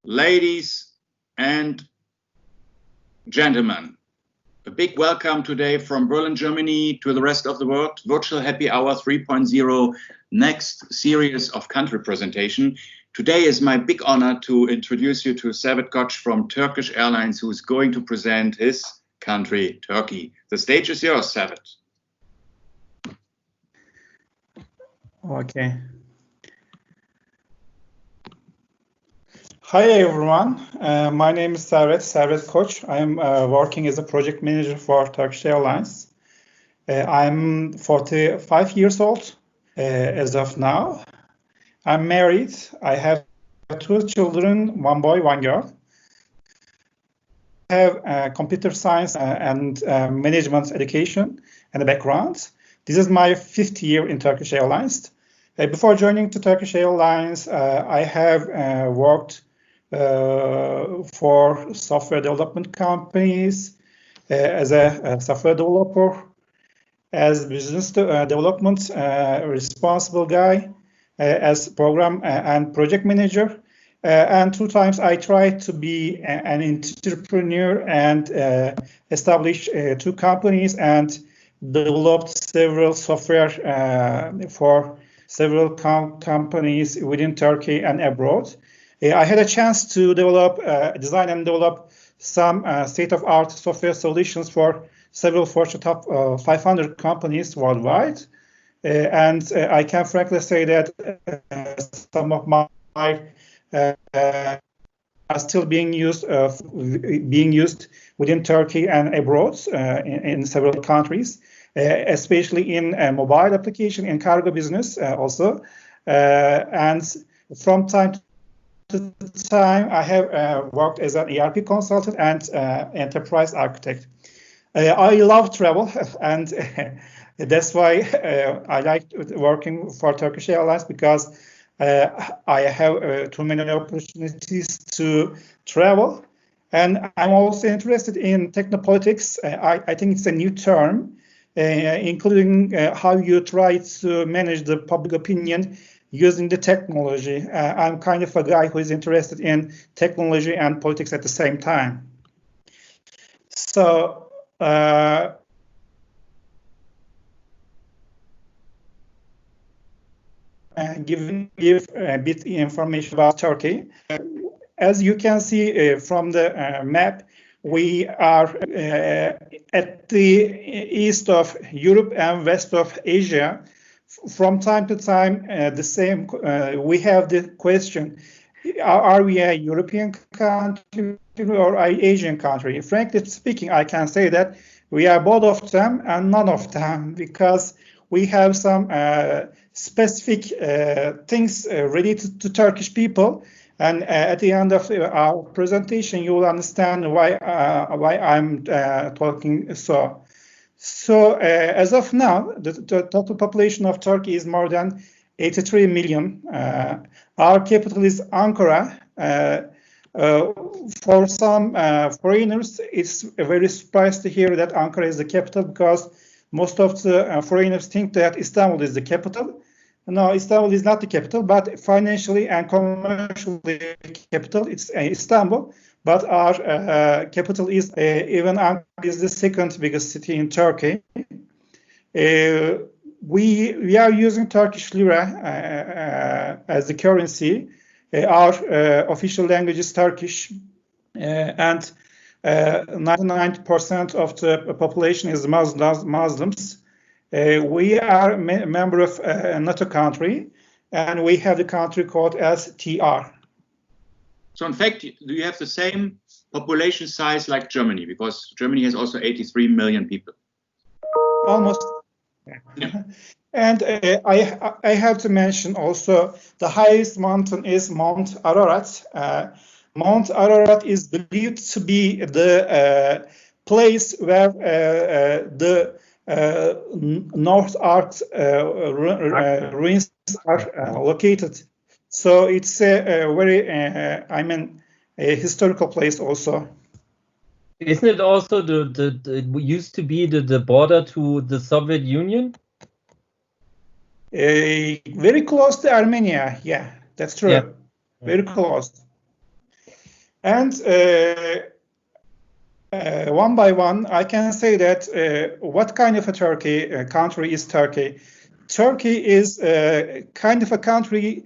Ladies and gentlemen, a big welcome today from Berlin, Germany to the rest of the world. Virtual Happy Hour 3.0, next series of country presentation. Today is my big honor to introduce you to Servet Koç from Turkish Airlines, who is going to present his country, Turkey. The stage is yours, Servet. Okay. Hi everyone, my name is Servet Koç. I am working as a project manager for Turkish Airlines. I'm 45 years old as of now. I'm married. I have 2 children, 1 boy, 1 girl. I have computer science and management education and a background. This is my 5th year in Turkish Airlines. Before joining to Turkish Airlines, I have worked for software development companies, as a software developer, as business development responsible guy, as program and project manager. And 2 times I tried to be an entrepreneur and establish 2 companies and developed several software for several companies within Turkey and abroad. I had a chance to develop, design and develop some state-of-art software solutions for several Fortune top 500 companies worldwide. And I can frankly say that some of my are still being used within Turkey and abroad in several countries, especially in mobile application and cargo business also. And from time to time, I have worked as an ERP consultant and enterprise architect. I love travel, and that's why I like working for Turkish Airlines, because I have too many opportunities to travel. And I'm also interested in technopolitics. I think it's a new term, including how you try to manage the public opinion using the technology. I'm kind of a guy who is interested in technology and politics at the same time. So, give a bit information about Turkey. As you can see from the map, we are at the east of Europe and west of Asia. From time to time, we have the question, are we a European country or an Asian country? Frankly speaking, I can say that we are both of them and none of them, because we have some specific things related to Turkish people. And at the end of our presentation, you will understand why I'm talking so. So as of now, the total population of Turkey is more than 83 million. Our capital is Ankara. For some foreigners, it's very surprised to hear that Ankara is the capital, because most of the foreigners think that Istanbul is the capital. No, Istanbul is not the capital, but financially and commercially capital, it's Istanbul. But our capital is even Ankara is the 2nd biggest city in Turkey. We are using Turkish lira as the currency. Our official language is Turkish, and 99% of the population is Muslims. We are a member of a NATO country, and we have the country code as TR. So in fact, do you have the same population size like Germany? Because Germany has also 83 million people. Almost. Yeah. And I have to mention also the highest mountain is Mount Ararat. Mount Ararat is believed to be the place where the North Ark ruins are located. So it's a very, a historical place also. Isn't it also it used to be the border to the Soviet Union? Very close to Armenia. Yeah, that's true. Yeah. Very close. And one by one, I can say that what kind of a country is Turkey? Turkey is kind of a country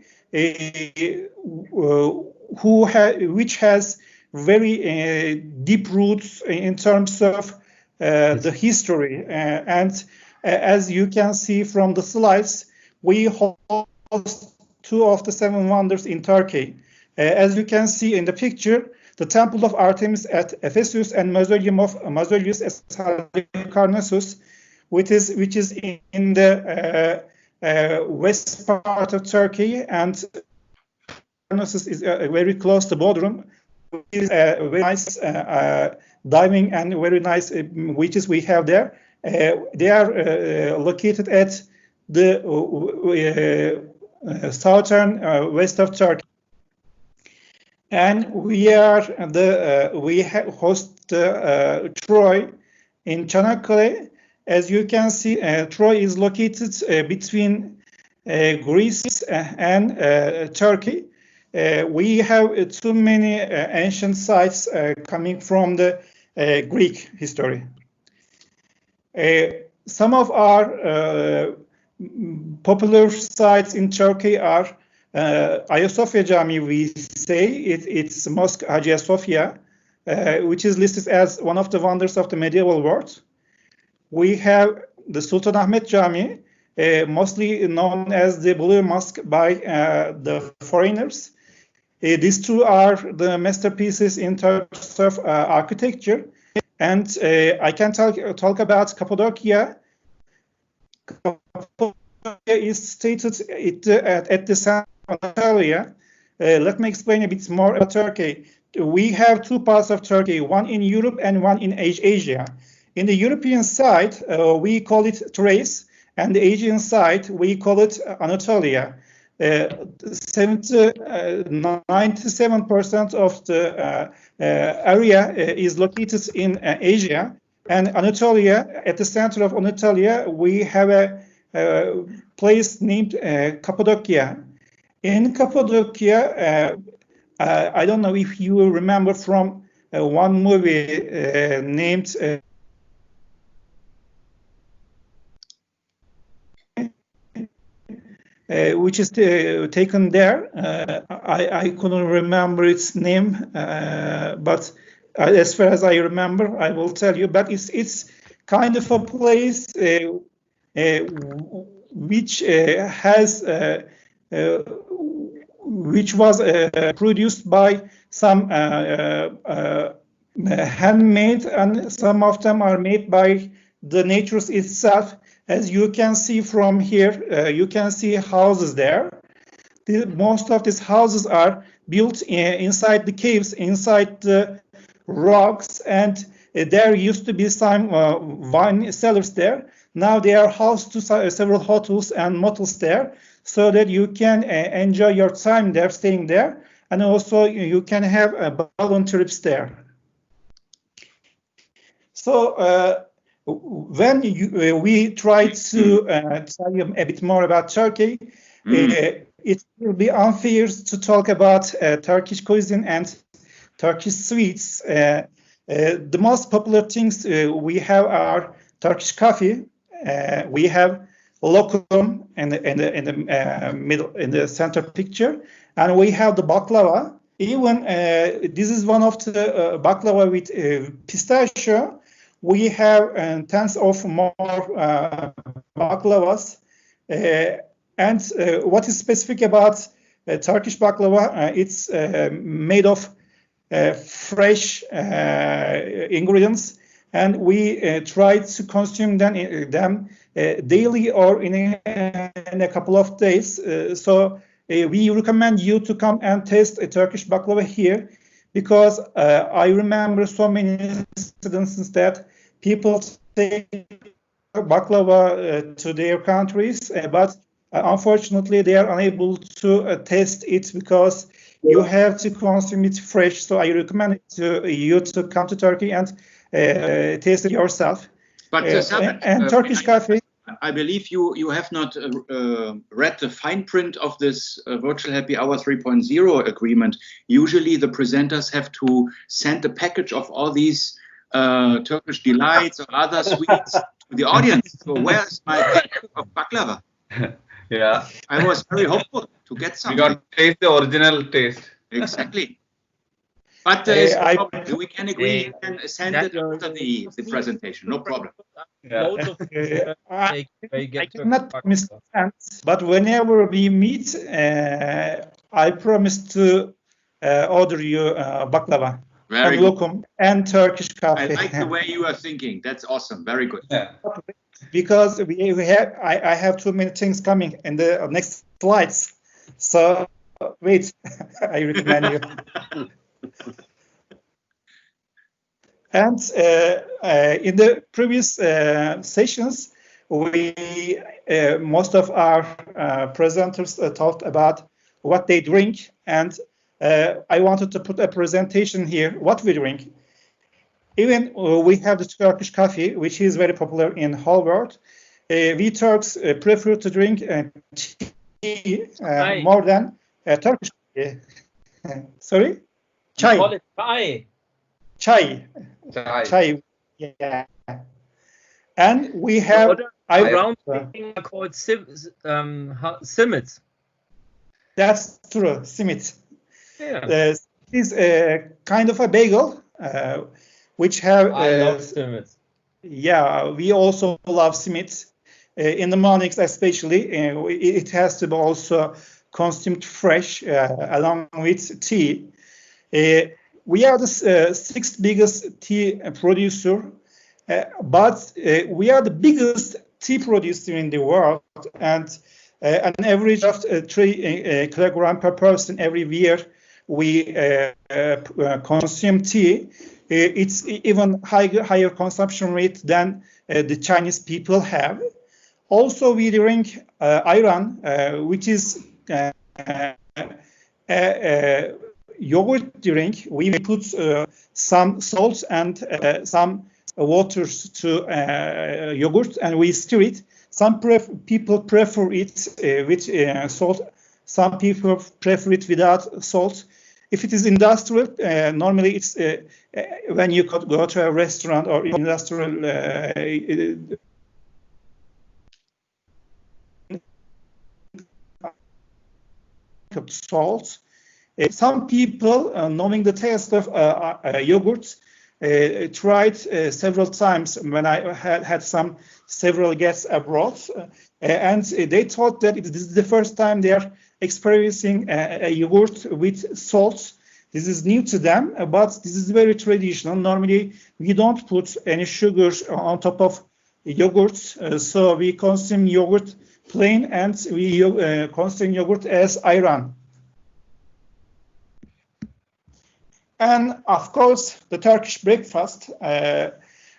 which has very deep roots in terms of the history. And as you can see from the slides, we host 2 of the 7 wonders in Turkey. As you can see in the picture, the Temple of Artemis at Ephesus and Mausoleum of Mausoleus at Halicarnassus, which is in the west part of Turkey, and Halicarnassus is very close to Bodrum. It is a very nice diving and very nice beaches we have there. They are located at the southern west of Turkey. And we host Troy in Çanakkale. As you can see, Troy is located between Greece and Turkey. We have too many ancient sites coming from the Greek history. Some of our popular sites in Turkey are Ayasofya Cami, we say. It's Mosque Hagia Sophia, which is listed as one of the wonders of the medieval world. We have the Sultanahmet Cami, mostly known as the Blue Mosque by the foreigners. These 2 are the masterpieces in terms of architecture. And I can talk about Cappadocia. Cappadocia is stated at the center of Anatolia. Let me explain a bit more about Turkey. We have 2 parts of Turkey, one in Europe and one in Asia. In the European side, we call it Thrace, and the Asian side, we call it Anatolia. 97% of the area is located in Asia, and Anatolia, at the center of Anatolia, we have a place named Cappadocia. In Cappadocia, I don't know if you remember from one movie named which is taken there. I couldn't remember its name, but as far as I remember, I will tell you. But it's kind of a place which which was produced by some handmade, and some of them are made by the nature itself. As you can see from here, you can see houses there. Most of these houses are built inside the caves, inside the rocks, and there used to be some wine cellars there. Now they are housed to several hotels and motels there, so that you can enjoy your time there, staying there, and also you can have balloon trips there. So when we try to tell you a bit more about Turkey, it will be unfair to talk about Turkish cuisine and Turkish sweets. The most popular things we have are Turkish coffee. We have lokum in the middle, in the center picture, and we have the baklava. Even this is one of the baklava with pistachio. We have tons of more baklavas. And what is specific about Turkish baklava? It's made of fresh ingredients, and we try to consume them daily or in a couple of days. So we recommend you to come and taste a Turkish baklava here, because I remember so many incidences that people take baklava to their countries, but unfortunately they are unable to taste it because you have to consume it fresh. So I recommend you to come to Turkey and taste it yourself. But and Turkish coffee. I believe you have not read the fine print of this Virtual Happy Hour 3.0 agreement. Usually the presenters have to send a package of all these Turkish delights or other sweets to the audience. So where's my package of baklava? Yeah. I was very hopeful to get something. We got to taste the original taste. Exactly. But we can agree you can send it after the presentation, no problem. Loads of I cannot promise, but whenever we meet, I promise to order you baklava Very and good. lokum and Turkish I coffee. like the way you are thinking. That's awesome. Very good. Yeah. Because I have too many things coming in the next slides. So wait, I recommend you. And in the previous sessions, we most of our presenters talked about what they drink, and I wanted to put a presentation here what we drink. Even we have the Turkish coffee, which is very popular in whole world. We Turks prefer to drink tea more than Turkish coffee. Sorry? Chai. Call it chai. Chai. Yeah. And we have around called simits. That's true, simit. Yeah. It is kind of a bagel, which have. I love simits. Yeah, we also love simit. In the mornings, especially, it has to be also consumed fresh along with tea. We are the sixth biggest tea producer, but we are the biggest tea producer in the world, and an average of 3 kilogram per person every year we consume tea. It's even higher consumption rate than the Chinese people have. Also, we drink ayran, which is yogurt drink. We put some salt and some waters to yogurt, and we stir it. Some people prefer it with salt. Some people prefer it without salt. If it is industrial, normally it's when you go to a restaurant or industrial salt. Some people, knowing the taste of yogurt, tried several times when I had several guests abroad, and they thought that this is the first time they are experiencing a yogurt with salt. This is new to them, but this is very traditional. Normally, we don't put any sugars on top of yogurt, so we consume yogurt plain, and we consume yogurt as ayran. And of course, the Turkish breakfast. I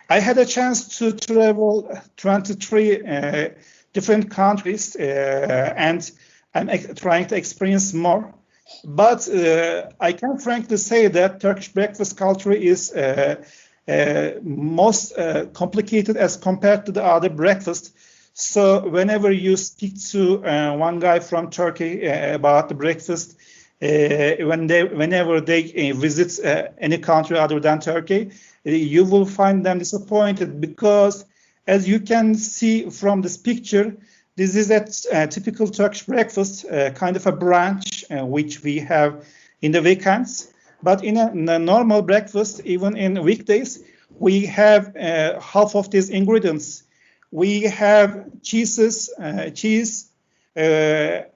had a chance to travel 23 different countries, and I'm trying to experience more. But I can frankly say that Turkish breakfast culture is most complicated as compared to the other breakfast. So whenever you speak to one guy from Turkey about the breakfast, whenever they visit any country other than Turkey, you will find them disappointed because, as you can see from this picture, this is a typical Turkish breakfast, kind of a brunch, which we have in the weekends. But in a normal breakfast, even in weekdays, we have half of these ingredients. We have cheese, very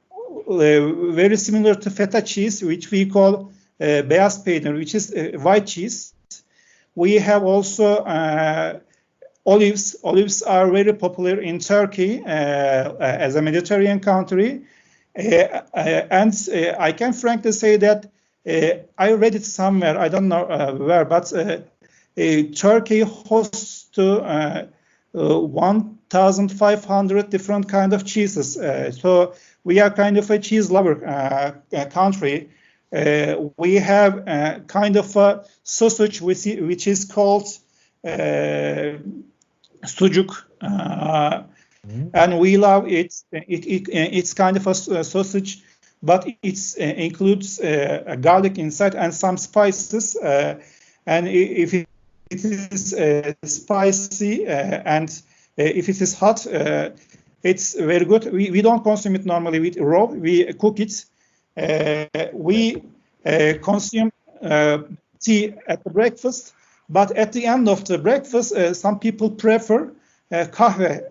similar to feta cheese, which we call beyaz peynir, which is white cheese. We have also olives. Olives are very popular in Turkey as a Mediterranean country. And I can frankly say that I read it somewhere, I don't know where, but Turkey hosts to 1,500 different kind of cheeses. So we are kind of a cheese lover country. We have kind of a sausage which is called sucuk. and we love it. It's kind of a sausage, but it includes garlic inside and some spices. And if it is spicy and if it is hot, it's very good. We don't consume it normally with raw. We cook it. We consume tea at the breakfast, but at the end of the breakfast, some people prefer kahve.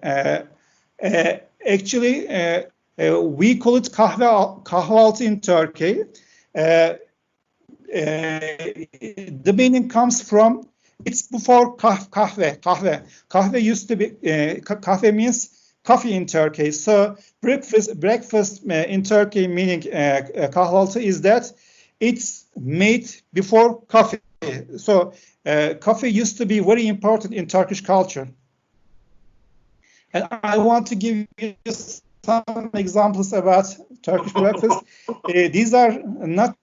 Actually, we call it kahvaltı in Turkey. The meaning comes from it's before kahve. Kahve used to be kahve means coffee in Turkey. So breakfast in Turkey meaning kahvaltı is that it's made before coffee. So coffee used to be very important in Turkish culture. And I want to give you some examples about Turkish breakfast. These are not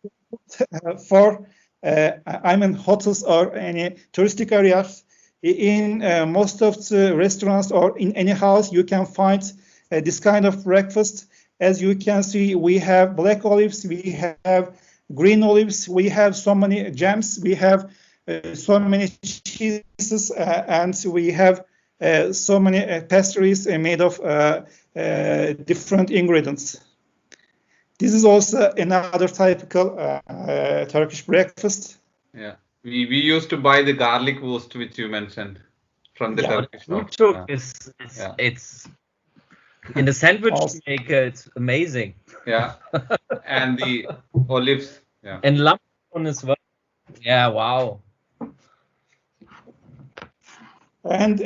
for hotels or any touristic areas. In most of the restaurants or in any house, you can find this kind of breakfast. As you can see, we have black olives, we have green olives, we have so many jams, we have so many cheeses, and we have so many pastries made of different ingredients. This is also another typical Turkish breakfast. Yeah, we used to buy the garlic roast which you mentioned from the Turkish shop. It's in the sandwich maker. It's amazing. Yeah, and the olives. Yeah, and lamb as well. Yeah, wow. And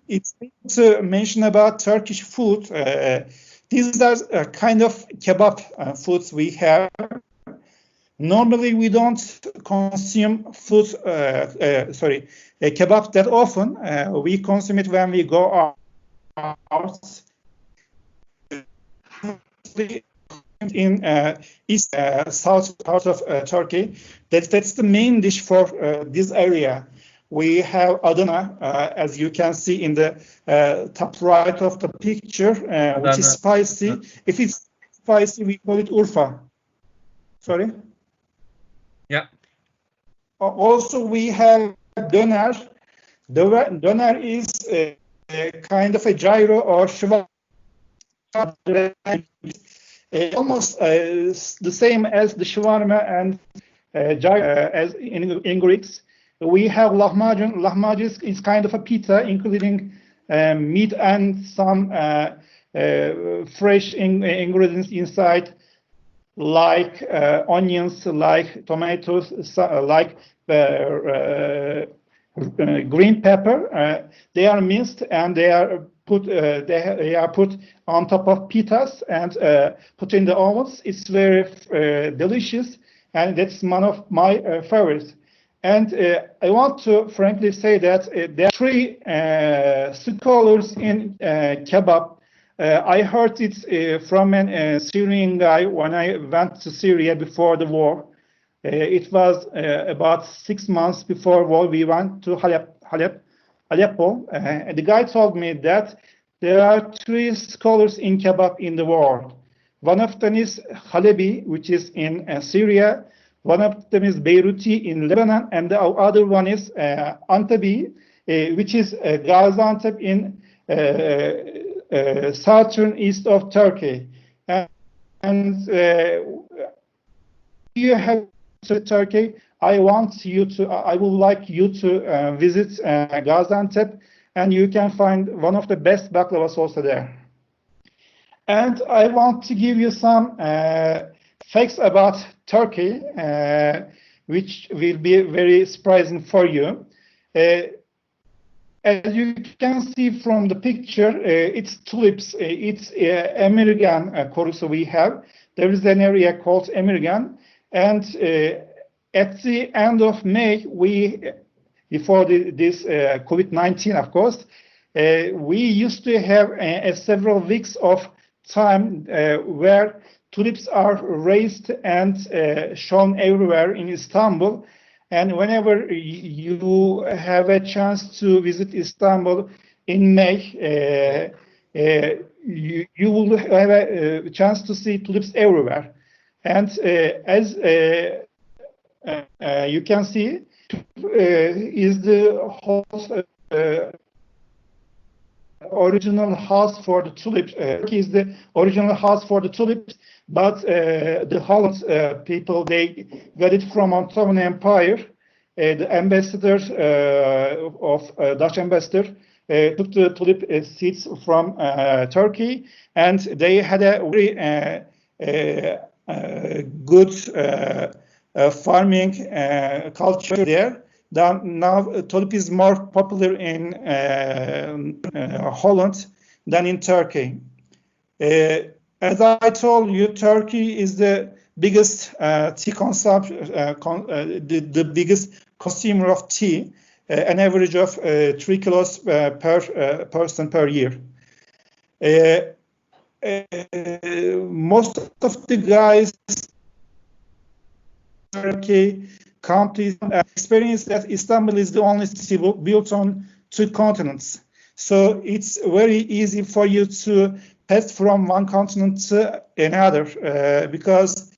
it's to mention about Turkish food. These are kind of kebab foods we have. Normally, we don't consume food, kebab that often. We consume it when we go out. In east, south part of Turkey. That's the main dish for this area. We have Adana, as you can see in the top right of the picture, which is spicy. If it's spicy, we call it Urfa. Sorry? Yeah. Also, we have döner. Döner is kind of a gyro or shawarma. Almost the same as the shawarma and gyro as in Greeks. We have lahmacun. Lahmacun is kind of a pita, including meat and some fresh ingredients inside, like onions, like tomatoes, like green pepper. They are minced and they are put on top of pitas and put in the ovens. It's very delicious, and that's one of my favorites. And I want to frankly say that there are three scholars in kebab. I heard it from a Syrian guy when I went to Syria before the war. It was about 6 months before war. We went to Aleppo. The guy told me that there are three scholars in kebab in the world. One of them is Halebi, which is in Syria. One of them is Beiruti in Lebanon, and the other one is Antabi, which is Gaziantep in southern east of Turkey. And you have to Turkey. I would like you to visit Gaziantep, and you can find one of the best baklavas also there. And I want to give you some facts about Turkey, which will be very surprising for you. As you can see from the picture, it's tulips. It's American chorus we have. There is an area called American, and at the end of May, before this COVID-19, of course, we used to have several weeks of time where tulips are raised and shown everywhere in Istanbul. And whenever you have a chance to visit Istanbul, in May, you will have a chance to see tulips everywhere. And as you can see, is the host, original house for the tulips. Turkey is the original house for the tulips, but the Holland people, they got it from Ottoman Empire. The ambassadors of Dutch ambassador took the tulip seeds from Turkey, and they had a very good farming culture there. Now tulip is more popular in Holland than in Turkey. As I told you, Turkey is the biggest tea consumption, the biggest consumer of tea, an average of 3 kilos per person per year. Most of the guys in Turkey countries experience that Istanbul is the only city built on 2 continents. So it's very easy for you to pass from one continent to another because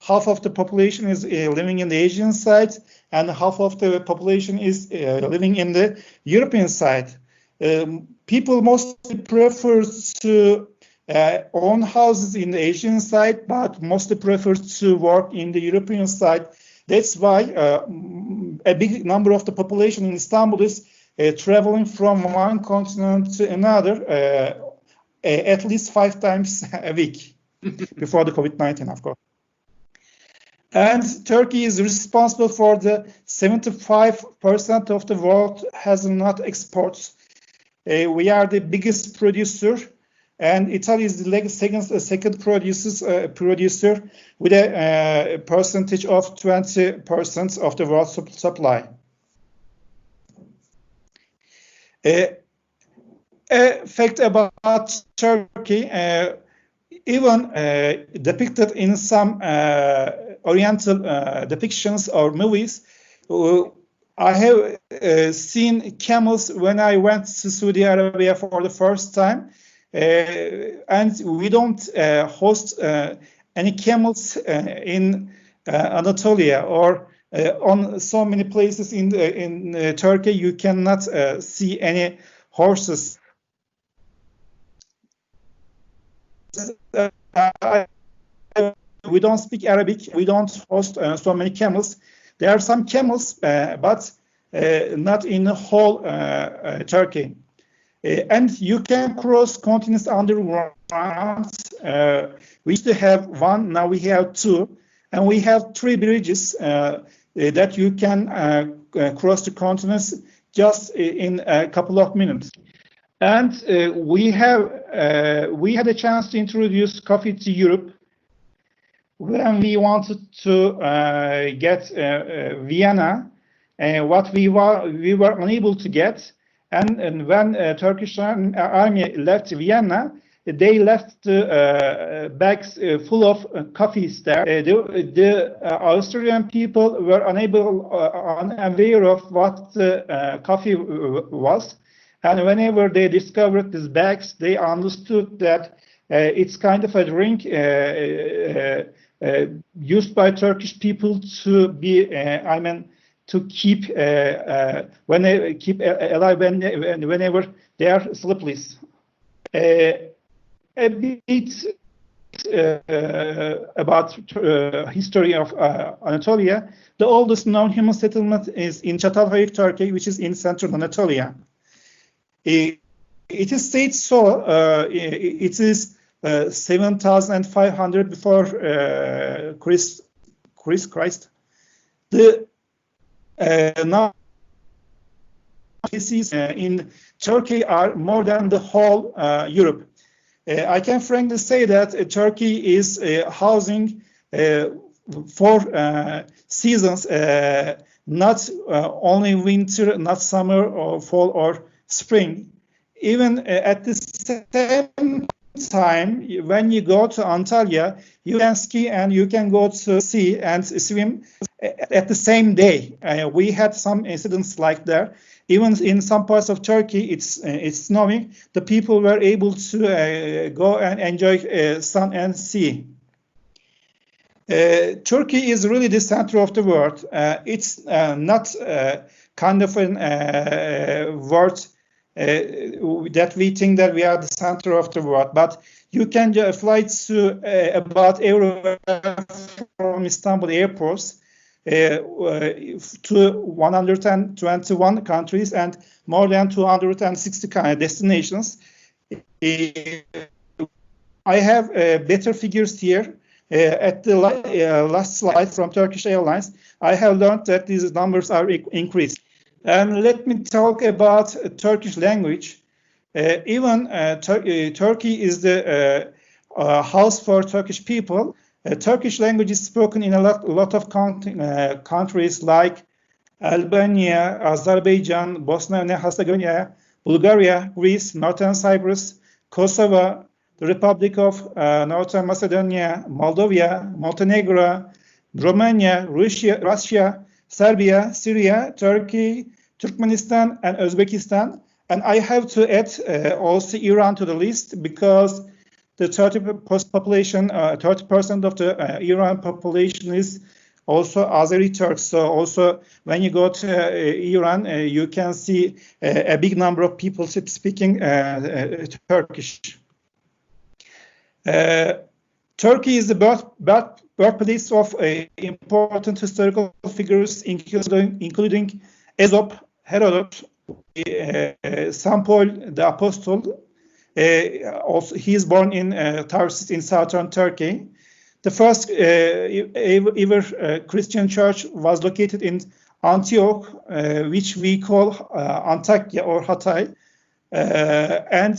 half of the population is living in the Asian side and half of the population is living in the European side. People mostly prefer to own houses in the Asian side, but mostly prefer to work in the European side. That's why a big number of the population in Istanbul is traveling from one continent to another at least 5 times a week before the COVID-19, of course. And Turkey is responsible for the 75% of the world has nut exports. We are the biggest producer, and Italy is the second producer with a percentage of 20% of the world supply. A fact about Turkey, even depicted in some Oriental depictions or movies, I have seen camels when I went to Saudi Arabia for the first time, and we don't host any camels in Anatolia or on so many places in Turkey. You cannot see any horses. We don't speak Arabic. We don't host so many camels. There are some camels, but not in the whole Turkey. And you can cross continents underground. We used to have 1, now we have 2, and we have 3 bridges that you can cross the continents just in a couple of minutes. And we had a chance to introduce coffee to Europe when we wanted to get Vienna, what we were unable to get. And when Turkish army left Vienna, they left bags full of coffees there. The Austrian people were unaware of what the coffee was. And whenever they discovered these bags, they understood that it's kind of a drink used by Turkish people to be, to keep when they keep alive whenever they are sleepless. A bit about history of Anatolia. The oldest known human settlement is in Çatalhöyük, Turkey, which is in central Anatolia. It is said so. It is 7,500 before Christ. The now species in Turkey are more than the whole Europe. I can frankly say that Turkey is housing 4 seasons, not only winter, not summer or fall or spring. Even at the same time, when you go to Antalya, you can ski and you can go to sea and swim at the same day. We had some incidents like that. even in some parts of Turkey, it's snowing. The people were able to go and enjoy sun and sea. Turkey is really the center of the world. It's not kind of a word that we think that we are the center of the world, but you can fly to about everywhere from Istanbul airports to 121 countries and more than 260 destinations. I have better figures here. At the last slide from Turkish Airlines, I have learned that these numbers are increased. And let me talk about Turkish language. Even Turkey is the house for Turkish people. Turkish language is spoken in a lot of countries like Albania, Azerbaijan, Bosnia and Herzegovina, Bulgaria, Greece, Northern Cyprus, Kosovo, the Republic of Northern Macedonia, Moldova, Montenegro, Romania, Russia, Serbia, Syria, Turkey, Turkmenistan, and Uzbekistan. And I have to add also Iran to the list because the 30% of the Iran population is also Azeri Turks. So also when you go to Iran, you can see a big number of people speaking Turkish. Turkey is the birthplace of important historical figures, including Aesop, Herodot, St. Paul the Apostle. Also, he is born in Tarsus in southern Turkey. The first ever Christian church was located in Antioch, which we call Antakya or Hatay, and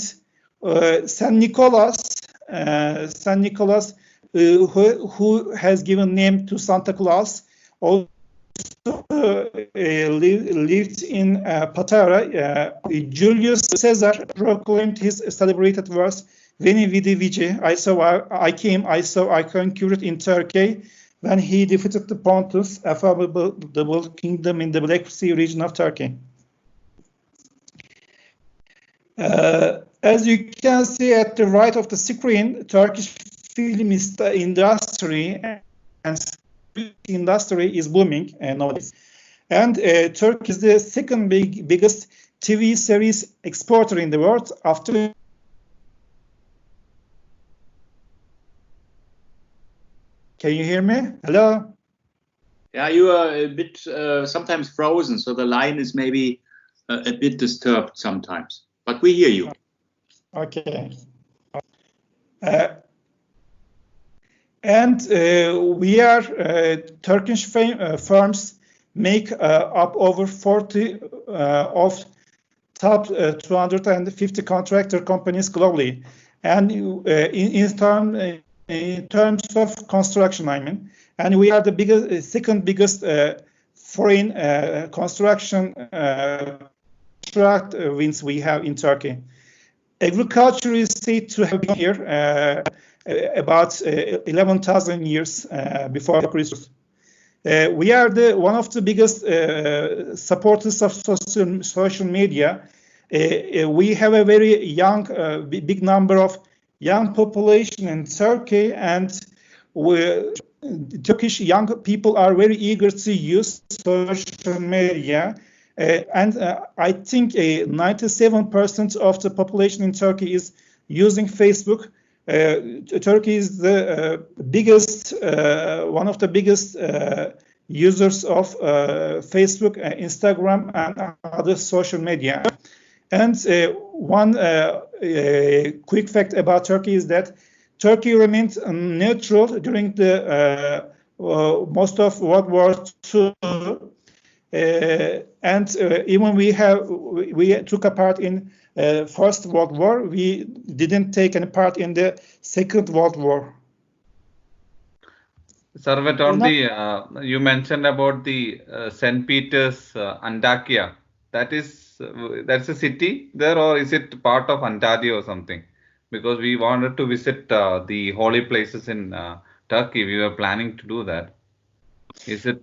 Saint Nicholas, who has given name to Santa Claus, also lived in Patara. Julius Caesar proclaimed his celebrated verse, Veni Vidi Vici, I came, I saw, I conquered in Turkey, when he defeated the Pontus, a formidable kingdom in the Black Sea region of Turkey. As you can see at the right of the screen, Turkish film industry and industry is booming nowadays. And Turkey is the second biggest TV series exporter in the world after. Can you hear me? Hello? Yeah, you are a bit sometimes frozen, so the line is maybe a bit disturbed sometimes. But we hear you. Okay. And we are Turkish firms make up over 40 of top 250 contractor companies globally. And in terms of construction, I mean, and we are the second biggest foreign construction contract wins we have in Turkey. Agriculture is said to have been here about 11,000 years before Christ. We are one of the biggest supporters of social media. We have a very young, big number of young population in Turkey, and Turkish young people are very eager to use social media. And I think 97% of the population in Turkey is using Facebook. Turkey is the biggest, one of the biggest users of Facebook, Instagram, and other social media. And one quick fact about Turkey is that Turkey remained neutral during the most of World War II. And even we took a part in First World War, we didn't take any part in the Second World War. Sarvat, on the you mentioned about the St. Peter's Antakya. That's a city there, or is it part of Antalya or something? Because we wanted to visit the holy places in Turkey. We were planning to do that. Is it?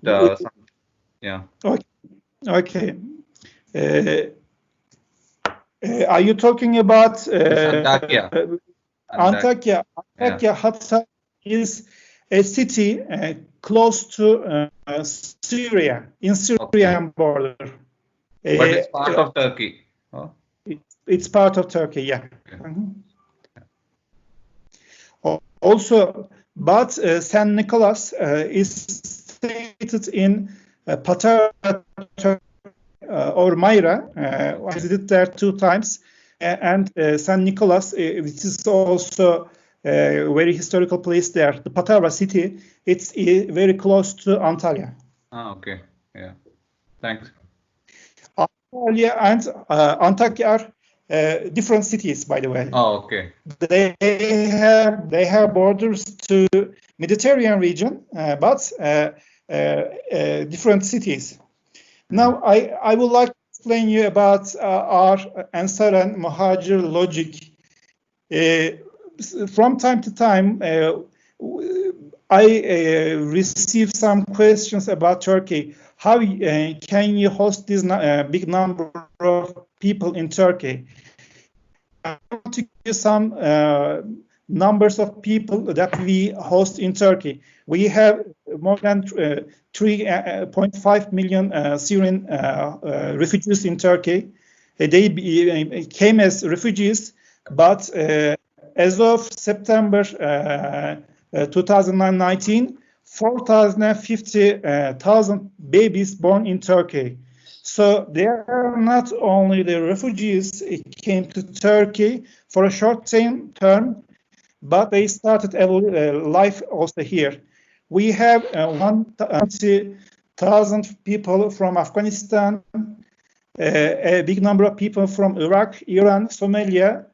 Yeah. Okay. Are you talking about Antakya? Antakya? Antakya Hatay is a city close to Syria, in Syrian border. But it's part of Turkey. Oh. It's part of Turkey, yeah. Okay. Also, but St. Nicholas is stated in Patara or Myra. I visited there 2 times, and St. Nicholas, which is also a very historical place there. The Patara city, it's very close to Antalya. Okay, yeah. Thanks. Antalya and Antakya are different cities, by the way. Oh, okay. They have borders to Mediterranean region, but different cities. Now, I would like to explain you about our Ansar and Muhajir logic. From time to time, I receive some questions about Turkey. How can you host this big number of people in Turkey? I want to give you some numbers of people that we host in Turkey. We have more than 3.5 million Syrian refugees in Turkey. They came as refugees, but as of September 2019, 450,000 babies born in Turkey. So they are not only the refugees came to Turkey for a short term, but they started life also here. We have 1,000 people from Afghanistan, a big number of people from Iraq, Iran, Somalia.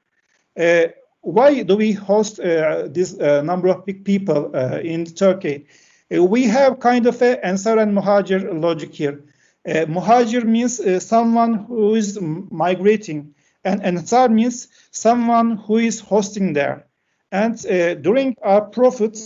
Why do we host this number of big people in Turkey? We have kind of an Ansar and Muhajir logic here. Muhajir means someone who is migrating, and Ansar means someone who is hosting there. And during our Prophet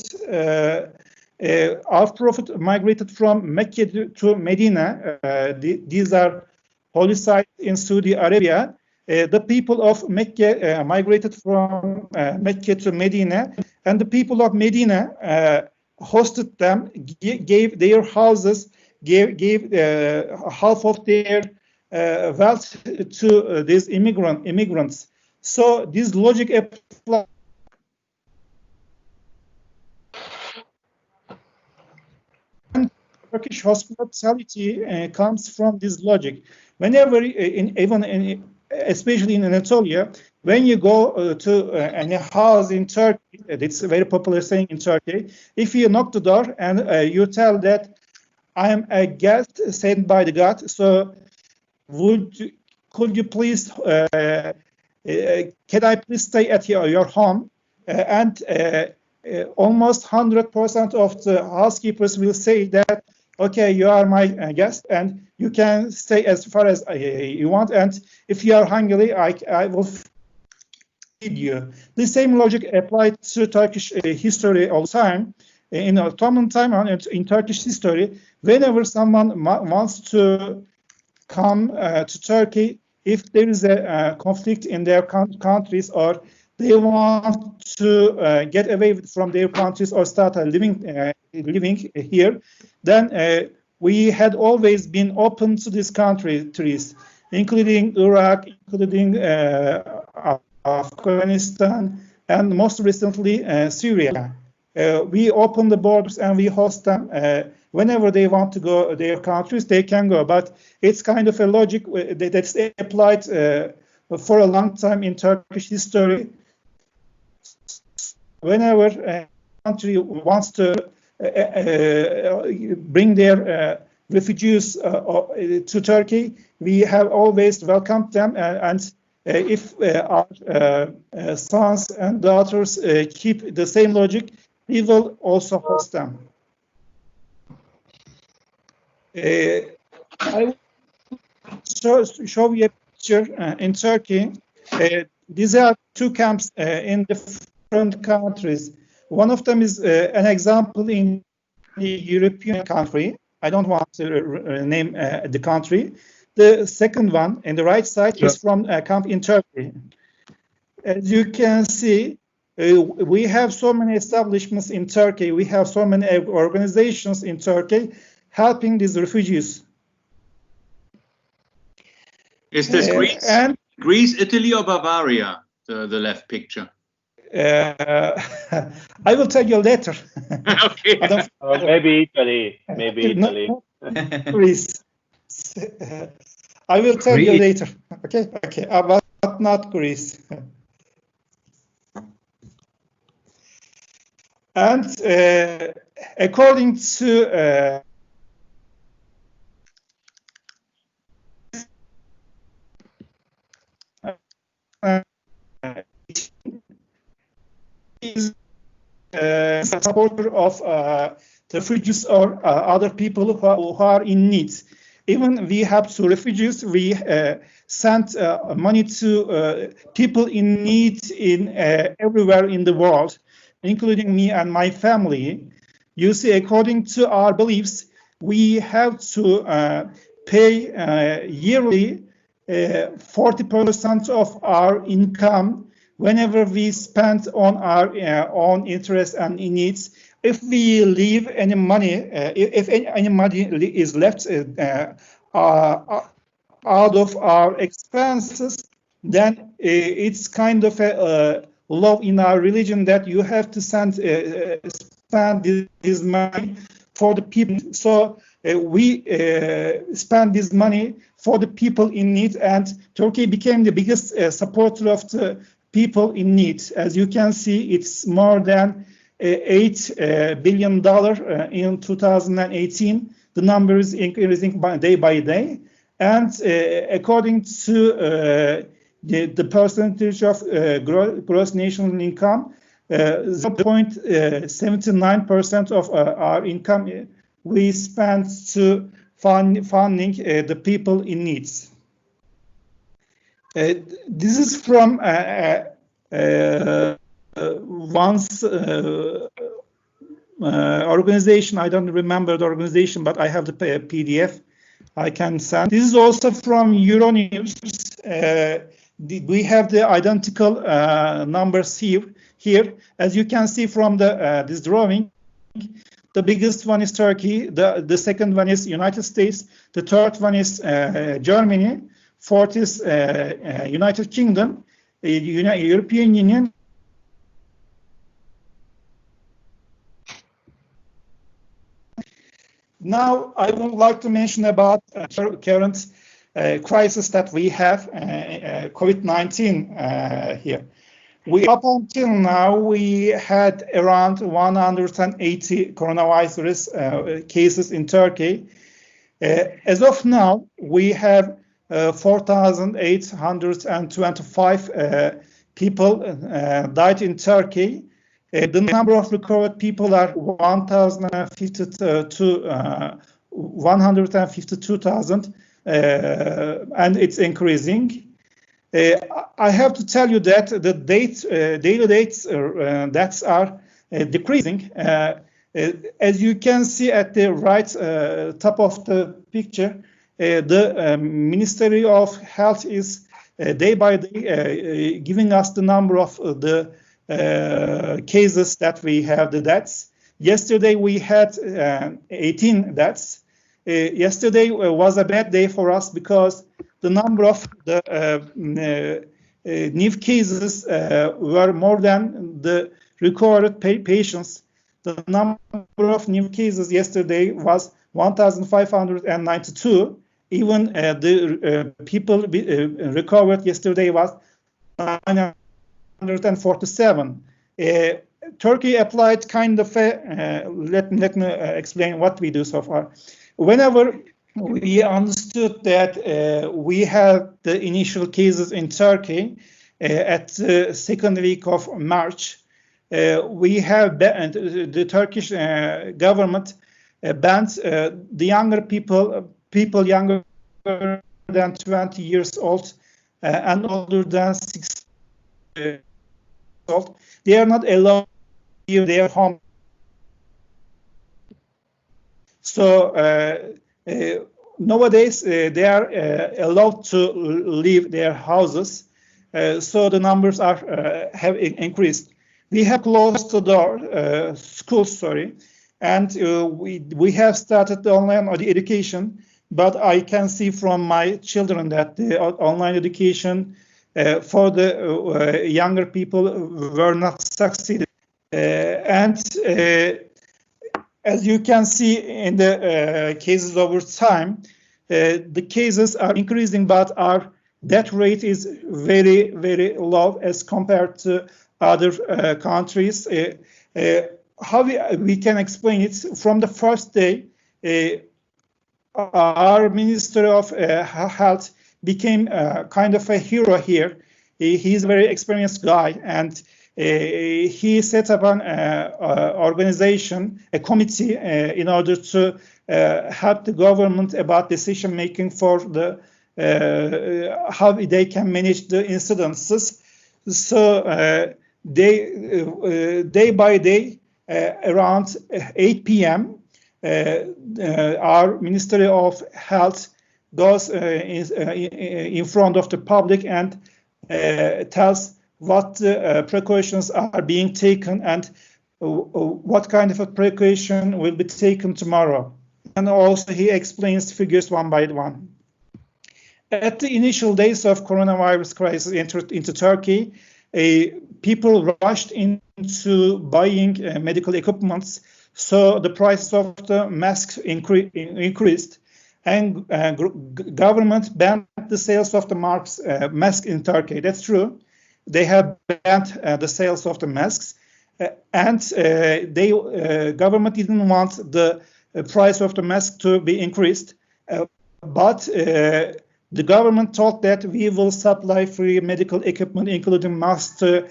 migrated from Mecca to Medina. These are holy sites in Saudi Arabia. The people of Mecca migrated from Mecca to Medina, and the people of Medina hosted them, gave their houses, gave half of their wealth to these immigrants. So this logic applies. And Turkish hospitality comes from this logic. Whenever, especially in Anatolia, when you go to a house in Turkey, it's a very popular saying in Turkey, if you knock the door and you tell that I am a guest sent by the God, so could you please, can I please stay at your home? And almost 100% of the housekeepers will say that, okay, you are my guest and you can stay as far as you want, and if you are hungry, I will feed you. The same logic applied to Turkish history all the time. In Ottoman time and in Turkish history, whenever someone wants to come to Turkey, if there is a conflict in their countries, or they want to get away from their countries or start living here, then we had always been open to these countries, including Iraq, including Afghanistan, and most recently Syria. We open the borders and we host them. Whenever they want to go their countries, they can go. But it's kind of a logic that's applied for a long time in Turkish history. Whenever a country wants to bring their refugees to Turkey, we have always welcomed them. And if our sons and daughters keep the same logic, we will also host them. I will show you a picture in Turkey. These are 2 camps in different countries. One of them is an example in the European country. I don't want to name the country. the second one, and the right side Sure. is from a camp in Turkey. As you can see, we have so many establishments in Turkey. We have so many organizations in Turkey helping these refugees. Is this Greece? And Greece, Italy, or Bavaria? The left picture. I will tell you later. Okay. Maybe Italy. Maybe Italy. Greece. I will tell you later. Okay. But not Greece. And according to is a supporter of the refugees or other people who are in need. Even we have two refugees, we sent money to people in need in everywhere in the world, including me and my family. You see, according to our beliefs, we have to pay yearly 40% of our income whenever we spend on our own interests and needs. If we leave any money, if any money is left out of our expenses, then it's kind of a law in our religion that you have to spend this money for the people. So we spend this money for the people in need, and Turkey became the biggest supporter of the people in need. As you can see, it's more than $8 billion in 2018. The number is increasing day by day. And according to the percentage of gross national income, 0.79% of our income we spend to funding the people in needs. This is from once organization. I don't remember the organization, but I have the PDF I can send. This is also from Euronews. We have the identical numbers here. As you can see from this drawing, the biggest one is Turkey, the second one is United States, the third one is Germany, fourth is United Kingdom, European Union. Now, I would like to mention about current crisis that we have, COVID-19 here. Up until now, we had around 180 coronavirus cases in Turkey. As of now, we have 4,825 people died in Turkey. The number of recovered people are 152,000, and it's increasing. I have to tell you that the daily deaths are decreasing. As you can see at the right top of the picture, the Ministry of Health is day by day giving us the number of the cases that we have, the deaths. Yesterday we had 18 deaths. Yesterday was a bad day for us because the number of the new cases were more than the recorded patients. The number of new cases yesterday was 1,592. Even the people recovered yesterday was 947. Turkey applied kind of a, let me explain what we do so far. Whenever we understood that we have the initial cases in Turkey at the second week of March, we have the Turkish government banned the younger people younger than 20 years old and older than 6 years old. They are not allowed to leave their home. So nowadays they are allowed to leave their houses, so the numbers have increased. We have closed the door, schools, and we have started the online education. But I can see from my children that the online education for the younger people were not succeeded. And as you can see in the cases over time, the cases are increasing, but our death rate is very, very low as compared to other countries. How we can explain it? From the first day, our Minister of Health became kind of a hero here. He's a very experienced guy, and he set up an organization, a committee, in order to help the government about decision making for the how they can manage the incidences. So day by day, around 8 p.m., our Ministry of Health goes in front of the public and tells what precautions are being taken and what kind of a precaution will be taken tomorrow. And also he explains figures one by one. At the initial days of coronavirus crisis into Turkey, people rushed into buying medical equipments, so the price of the masks increased, and government banned the sales of the masks in Turkey. That's true. They have banned the sales of the masks, and government didn't want the price of the mask to be increased, but the government told that we will supply free medical equipment, including masks, to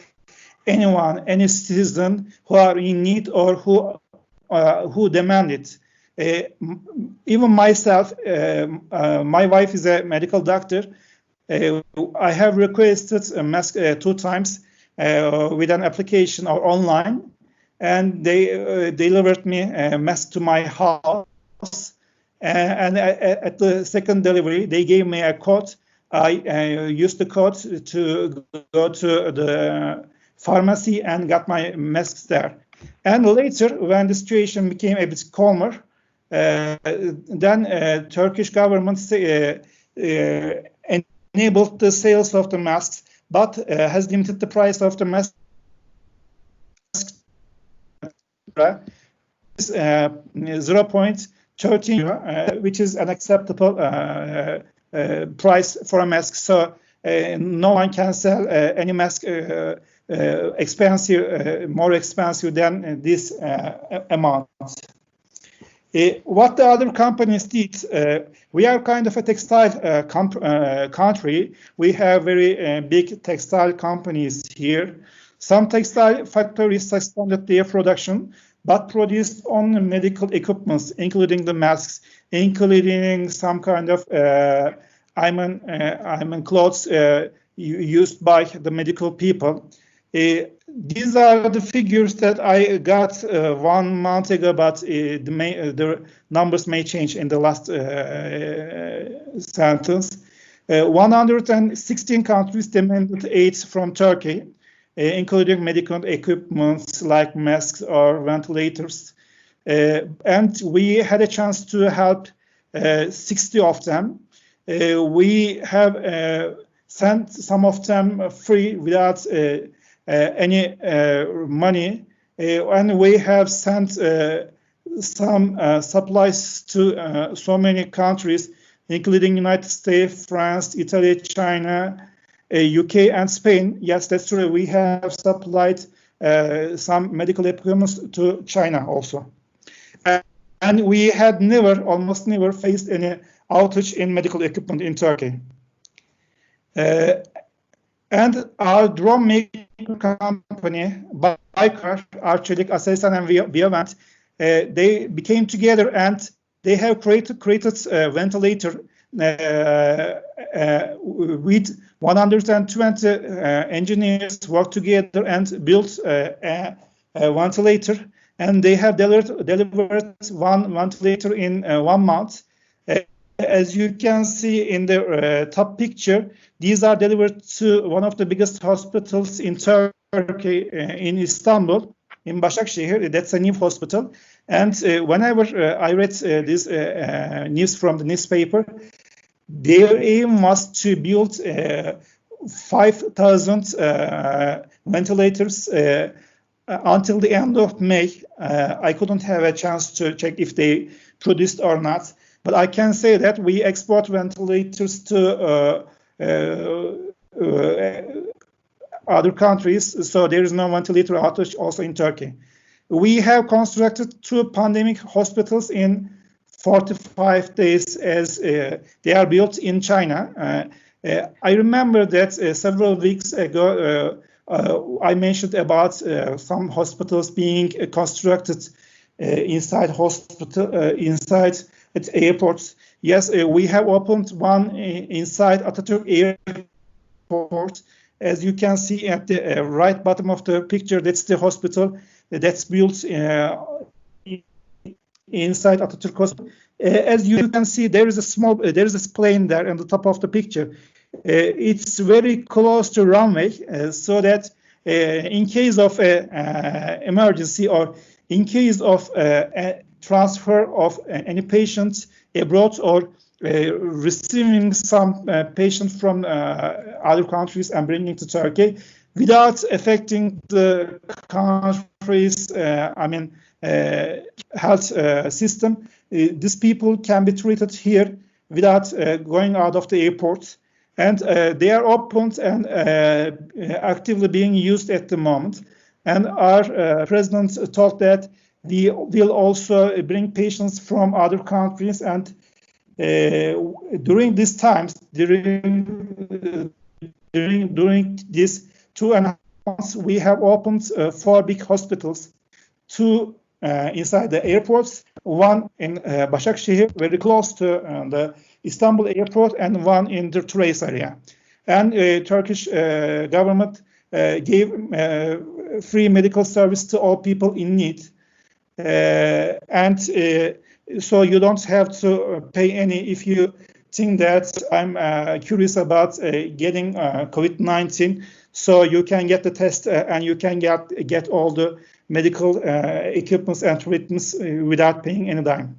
anyone, any citizen who are in need or who demand it. Even myself, my wife is a medical doctor. I have requested a mask 2 times with an application or online, and they delivered me a mask to my house. And at the second delivery, they gave me a code. I used the code to go to the pharmacy and got my masks there. And later, when the situation became a bit calmer, then Turkish government enabled the sales of the masks, but has limited the price of the masks. 0.13 euro, which is an acceptable price for a mask. So no one can sell any mask more expensive than this amount. What the other companies did, we are kind of a textile country. We have very big textile companies here. Some textile factories suspended their production, but produced only medical equipments, including the masks, including some kind of clothes used by the medical people. These are the figures that I got 1 month ago, but the numbers may change in the last sentence. 116 countries demanded aid from Turkey, including medical equipment like masks or ventilators. And we had a chance to help 60 of them. We have sent some of them free without any money, and we have sent some supplies to so many countries, including United States, France, Italy, China, UK, and Spain. Yes, that's true. We have supplied some medical equipment to China also. And we had almost never faced any outage in medical equipment in Turkey. And our drone making company, Baykar, Arçelik, Aselsan, and Viavent, they became together and they have created a ventilator with 120 engineers work together and built a ventilator. And they have delivered one ventilator in 1 month. as you can see in the top picture, these are delivered to one of the biggest hospitals in Turkey, in Istanbul, in Başakşehir. That's a new hospital. And whenever I read this news from the newspaper, their aim was to build 5,000 ventilators until the end of May. I couldn't have a chance to check if they produced or not, but I can say that we export ventilators to other countries, so there is no ventilator outage also in Turkey. We have constructed 2 pandemic hospitals in 45 days as they are built in China. I remember that several weeks ago I mentioned about some hospitals being constructed inside at airports. Yes, we have opened one inside Atatürk Airport. As you can see at the right bottom of the picture, that's the hospital that's built inside Atatürk Hospital. As you can see, there is a plane there on the top of the picture. It's very close to runway, so that in case of emergency or in case of a transfer of any patient abroad or receiving some patients from other countries and bringing to Turkey without affecting the country's health system, these people can be treated here without going out of the airport. And they are opened and actively being used at the moment. And our president told that we will also bring patients from other countries. And during these times, during these 2.5 months, we have opened 4 big hospitals, 2 inside the airports, one in Başakşehir, very close to the Istanbul airport, and one in the Thrace area. And Turkish government gave free medical service to all people in need. So you don't have to pay any if you think that I'm curious about getting COVID-19. So you can get the test and you can get all the medical equipments and treatments without paying any dime.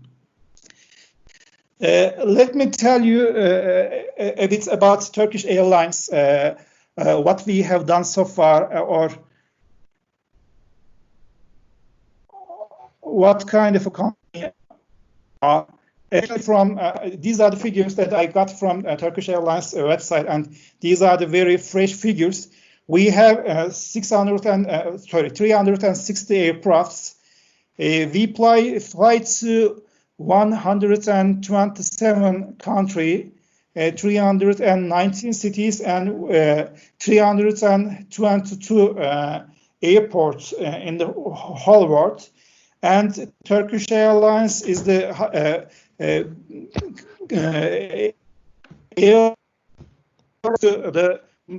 Let me tell you a bit about Turkish Airlines, what we have done so far, or what kind of a company. Actually, these are the figures that I got from Turkish Airlines website, and these are the very fresh figures. We have 360 aircrafts. We fly to 127 countries, 319 cities, and 322 airports in the whole world. And Turkish Airlines is the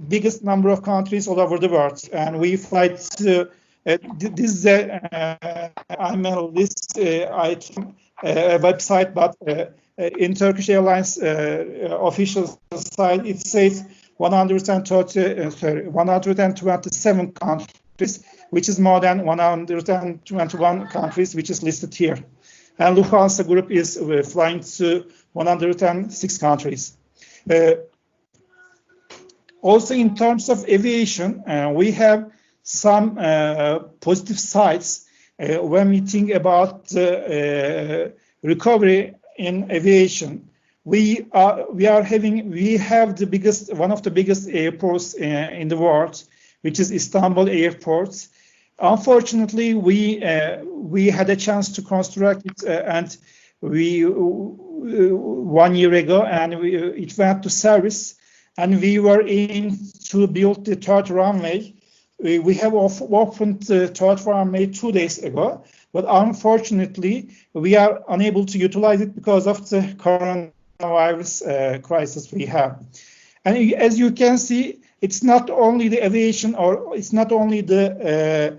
biggest number of countries all over the world, and we fly to this is I'm a list item website, but in Turkish Airlines official site it says 127 countries, which is more than 121 countries, which is listed here. And Lufthansa Group is flying to 106 countries. Also, in terms of aviation, we have some positive sides when we think about the recovery in aviation. We have one of the biggest airports in the world, which is Istanbul Airport. Unfortunately, we had a chance to construct it, and 1 year ago, and it went to service. And we were aiming to build the 3rd runway. We have opened the 3rd runway 2 days ago, but unfortunately, we are unable to utilize it because of the coronavirus crisis we have. And as you can see, it's not only the aviation, or it's not only the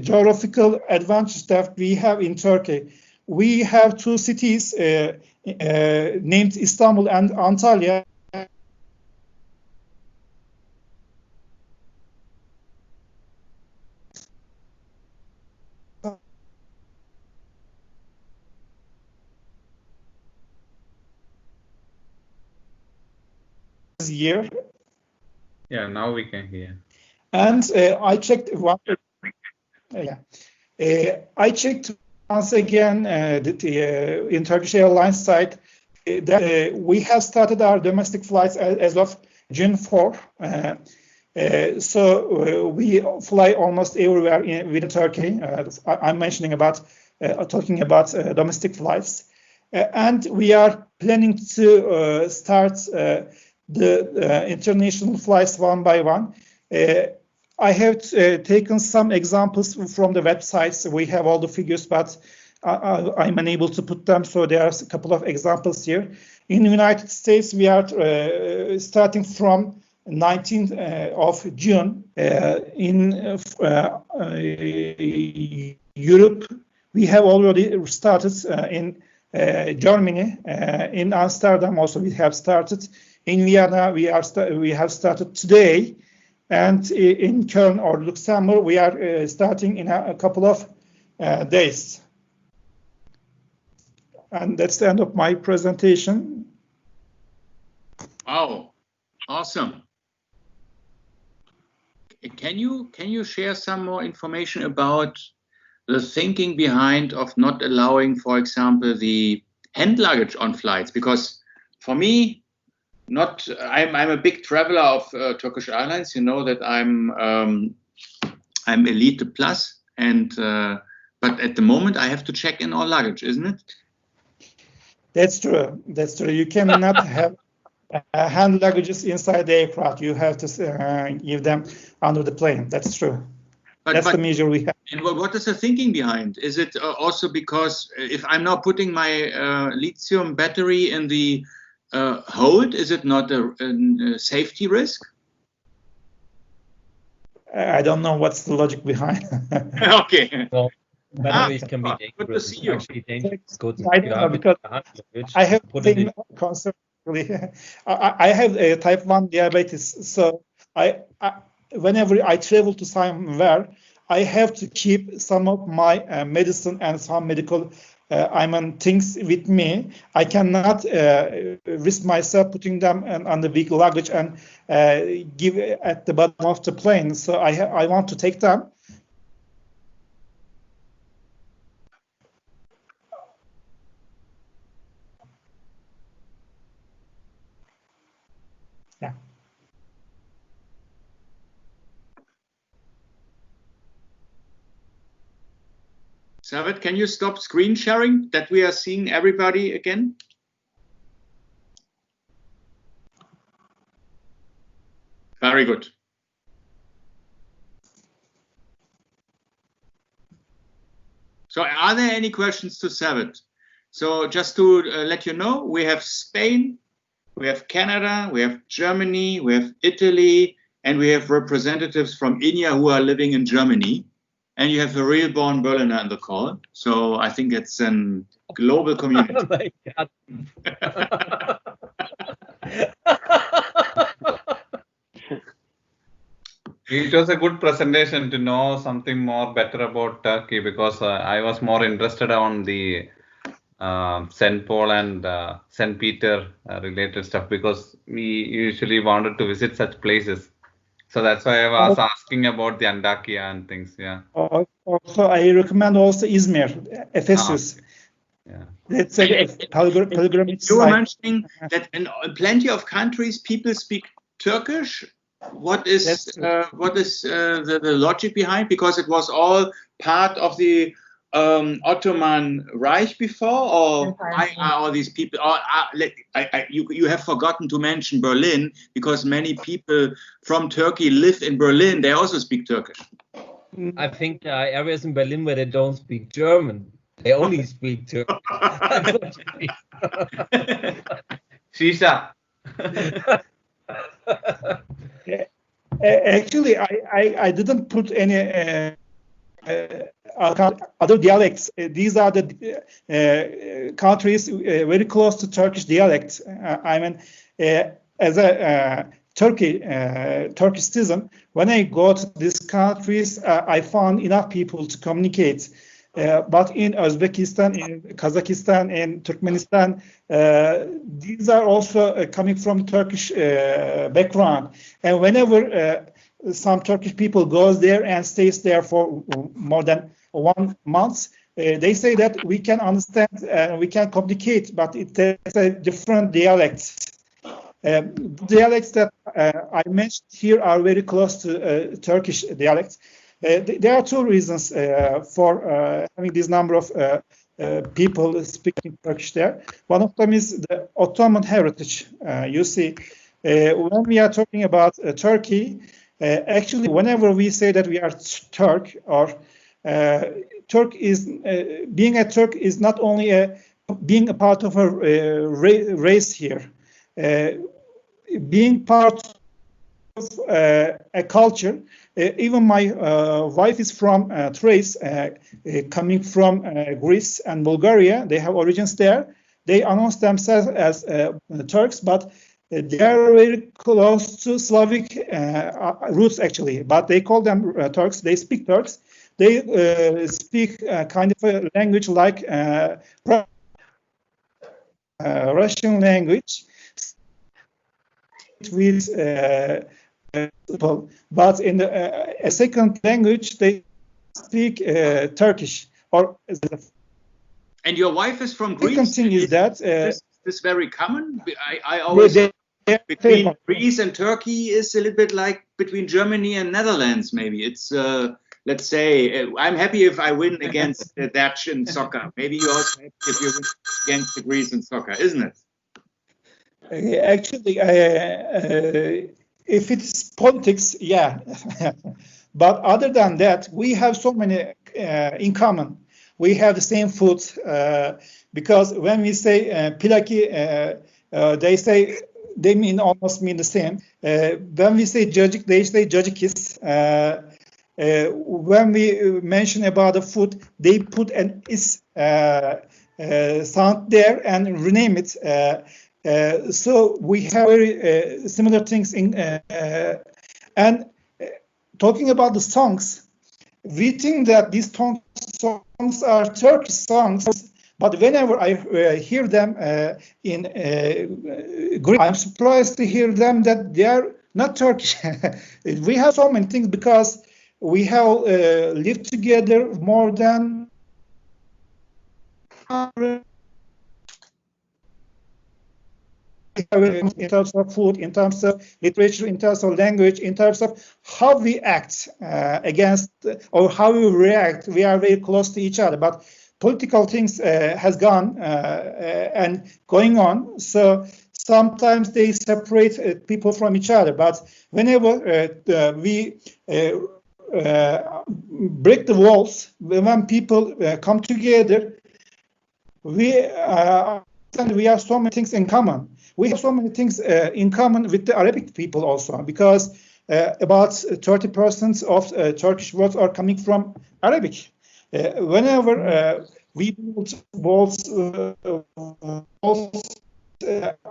geographical advantage that we have in Turkey. We have 2 cities named Istanbul and Antalya. Year. Yeah, now we can hear. And I checked I checked once again in Turkish Airlines site that we have started our domestic flights as of June 4. So we fly almost everywhere within Turkey. I'm mentioning about talking about domestic flights, and we are planning to start the international flights one by one. I have taken some examples from the websites. We have all the figures, but I'm unable to put them. So there are a couple of examples here. In the United States, we are starting from 19th of June. In Europe, we have already started in Germany. In Amsterdam also we have started. In Vienna, we have started today. And in Köln or Luxembourg, we are starting in a couple of days. And that's the end of my presentation. Wow, awesome. Can you share some more information about the thinking behind of not allowing, for example, the hand luggage on flights? Because for me, I'm a big traveler of Turkish Airlines. You know that I'm Elite Plus, and but at the moment I have to check in all luggage, isn't it? That's true. That's true. You cannot have hand luggages inside the aircraft. You have to give them under the plane. That's true. That's the measure we have. And what is the thinking behind? Is it also because if I'm now putting my lithium battery in the hold, is it not a safety risk? I don't know what's the logic behind. Okay. Well, batteries can be dangerous. Good to see you. Actually dangerous. I don't know, because I have the concern. I have a type 1 diabetes, so whenever I travel to somewhere, I have to keep some of my medicine and some medical things with me. I cannot risk myself putting them on the big luggage and give at the bottom of the plane. So I want to take them. Yeah. Savet, can you stop screen sharing that we are seeing everybody again? Very good. So are there any questions to Savet? So just to let you know, we have Spain, we have Canada, we have Germany, we have Italy, and we have representatives from India who are living in Germany. And you have a real born Berliner in the call. So I think it's a global community. Oh my God. It was a good presentation to know something more better about Turkey, because I was more interested on the St. Paul and St. Peter related stuff, because we usually wanted to visit such places. So that's why I was asking about the Antakya and things. Yeah. Also, I recommend also Izmir, Ephesus. Yeah. It's a pilgrimage. You were mentioning that in plenty of countries people speak Turkish. What is the logic behind? Because it was all part of the Ottoman Reich before, or why are all these people? You have forgotten to mention Berlin, because many people from Turkey live in Berlin. They also speak Turkish. I think there are areas in Berlin where they don't speak German. They only speak Turkish. Shisha. Actually, I didn't put any other dialects. These are the countries very close to Turkish dialect. I mean, as a Turkish citizen, when I go to these countries, I found enough people to communicate. But in Uzbekistan, in Kazakhstan, and Turkmenistan, these are also coming from Turkish background. And whenever some Turkish people goes there and stays there for more than 1 month, they say that we can understand, we can communicate, but it has a different dialect. Dialects that I mentioned here are very close to Turkish dialects. There are two reasons for having this number of people speaking Turkish there. One of them is the Ottoman heritage. You see, when we are talking about Turkey, actually, whenever we say that we are Turk, or Turk is being a Turk is not only being a part of a race here, being part of a culture. Even my wife is from Thrace, coming from Greece and Bulgaria. They have origins there. They announce themselves as Turks, but they are very close to Slavic roots, actually. But they call them Turks. They speak Turks. They speak kind of a language like Russian language with but in a second language they speak Turkish. Or and your wife is from Greece. Second thing is that this very common. I always between Greece and Turkey is a little bit like between Germany and Netherlands. Maybe it's let's say I'm happy if I win against the Dutch in soccer. Maybe you also happy if you win against the Greece in soccer, isn't it? Actually, if it's politics, yeah. But other than that, we have so many in common. We have the same food because when we say pilaki, they almost mean the same. When we say cacık, they say cacıkis. When we mention about the food, they put an is sound there and rename it. So we have very similar things in and talking about the songs, we think that these songs are Turkish songs, but whenever I hear them in Greek, I'm surprised to hear them that they are not Turkish. We have so many things because we have lived together more than in terms of food, in terms of literature, in terms of language, in terms of how we act against or how we react. We are very close to each other, but political things has gone and going on. So sometimes they separate people from each other. But whenever we break the walls, when people come together, we have so many things in common. We have so many things in common with the Arabic people also, because about 30% of Turkish words are coming from Arabic. Whenever we build walls,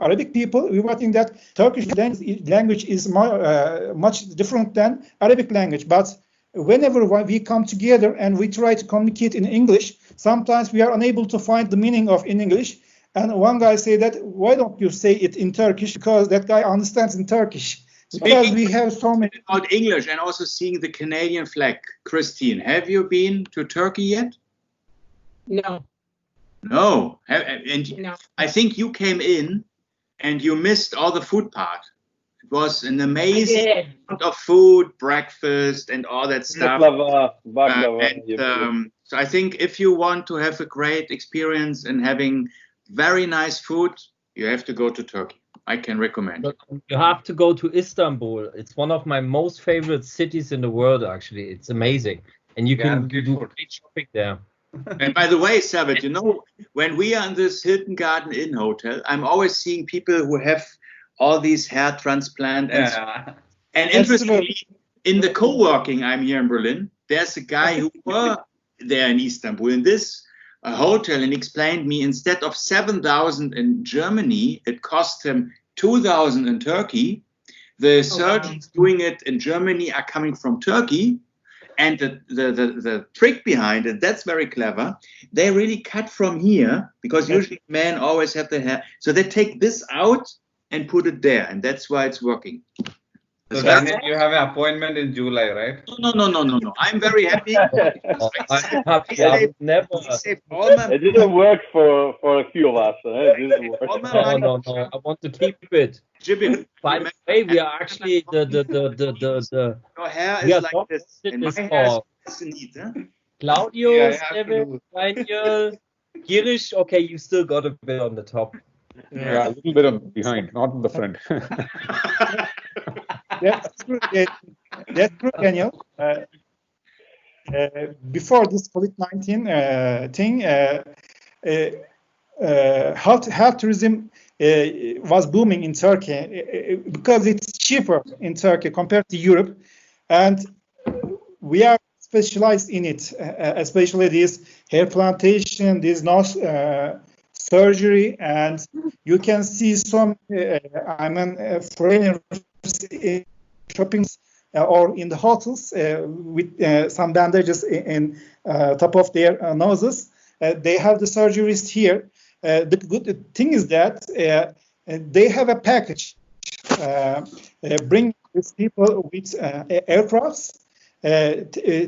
Arabic people, we might think that Turkish language is much different than Arabic language. But whenever we come together and we try to communicate in English, sometimes we are unable to find the meaning of in English. And one guy said that, why don't you say it in Turkish? Because that guy understands in Turkish. Because we have so many about English and also seeing the Canadian flag. Christine, have you been to Turkey yet? No. No. And No. I think you came in and you missed all the food part. It was an amazing amount of food, breakfast, and all that stuff. Baklava. So I think if you want to have a great experience in having very nice food, you have to go to Turkey. I can recommend. You have to go to Istanbul. It's one of my most favorite cities in the world, actually. It's amazing. And you can do great shopping there. And by the way, Servet, you know, when we are in this Hilton Garden Inn hotel, I'm always seeing people who have all these hair transplant. And interestingly, in the co-working, I'm here in Berlin, there's a guy who there in Istanbul in this hotel and explained me instead of 7,000 in Germany, it cost him 2,000 in Turkey. The surgeons doing it in Germany are coming from Turkey. And the trick behind it, that's very clever. They really cut from here because usually men always have the hair. So they take this out and put it there. And that's why it's working. So Daniel, you have an appointment in July, right? No. I'm very happy. I never. It didn't work for a few of us. It didn't work. No. I want to keep it. By the way, we are actually the Your hair is like this. And my hair is neat, huh? Claudio, Steven, Daniel, Girish. Okay, you still got a bit on the top. Yeah, a little bit on behind, not in the front. That's true. That's true, Daniel. Before this COVID-19 thing, health tourism was booming in Turkey because it's cheaper in Turkey compared to Europe, and we are specialized in it, especially this hair plantation, this nose surgery, and you can see some foreigners in shopping or in the hotels with some bandages in top of their noses. They have the surgeries here. The good thing is that they have a package. Bring these people with aircrafts,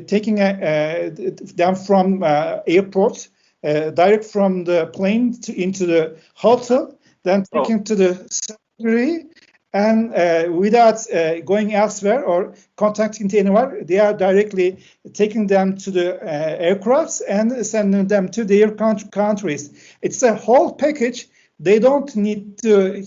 taking them from airport, direct from the plane into the hotel, then taken to the surgery, and without going elsewhere or contacting anyone, they are directly taking them to the aircrafts and sending them to their countries. It's a whole package. They don't need to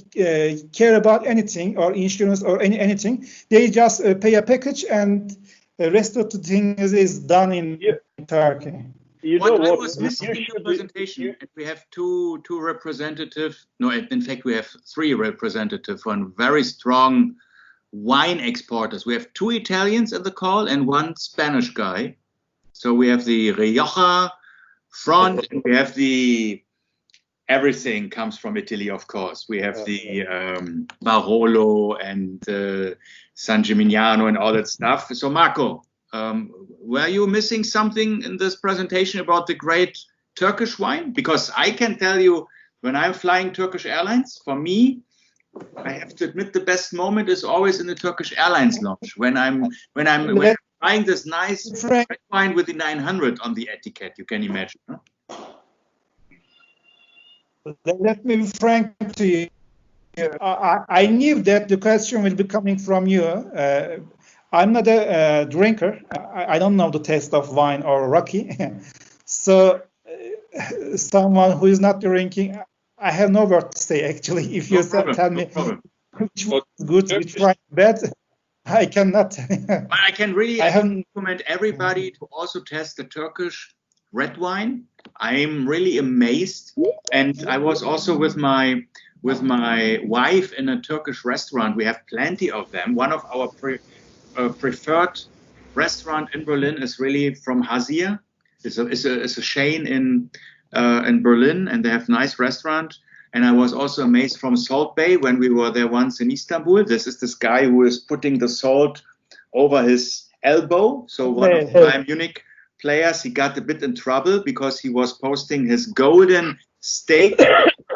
care about anything or insurance or anything. They just pay a package, and the rest of the things is done in Turkey. What I was missing in the presentation, and we have two representatives. No, in fact, we have three representatives from very strong wine exporters. We have two Italians in the call and one Spanish guy. So we have the Rioja front, and we have the everything comes from Italy, of course. We have the Barolo and San Gimignano and all that stuff. So Marco, were you missing something in this presentation about the great Turkish wine? Because I can tell you, when I'm flying Turkish Airlines, for me, I have to admit the best moment is always in the Turkish Airlines lounge when I'm buying this nice red wine with the 900 on the etiquette. You can imagine. Huh? Let me be frank to you. I knew that the question will be coming from you. I'm not a drinker. I don't know the taste of wine or raki. So someone who is not drinking, I have no word to say, actually. If you tell me which one is good, which one is bad, I cannot. But I can really recommend everybody to also test the Turkish red wine. I'm really amazed. And I was also with my wife in a Turkish restaurant. We have plenty of them. One of our preferred restaurant in Berlin is really from Hazir. It's a chain in Berlin, and they have nice restaurant. And I was also amazed from Salt Bay when we were there once in Istanbul. This is this guy who is putting the salt over his elbow. So one of the Bayern Munich players, he got a bit in trouble because he was posting his golden steak,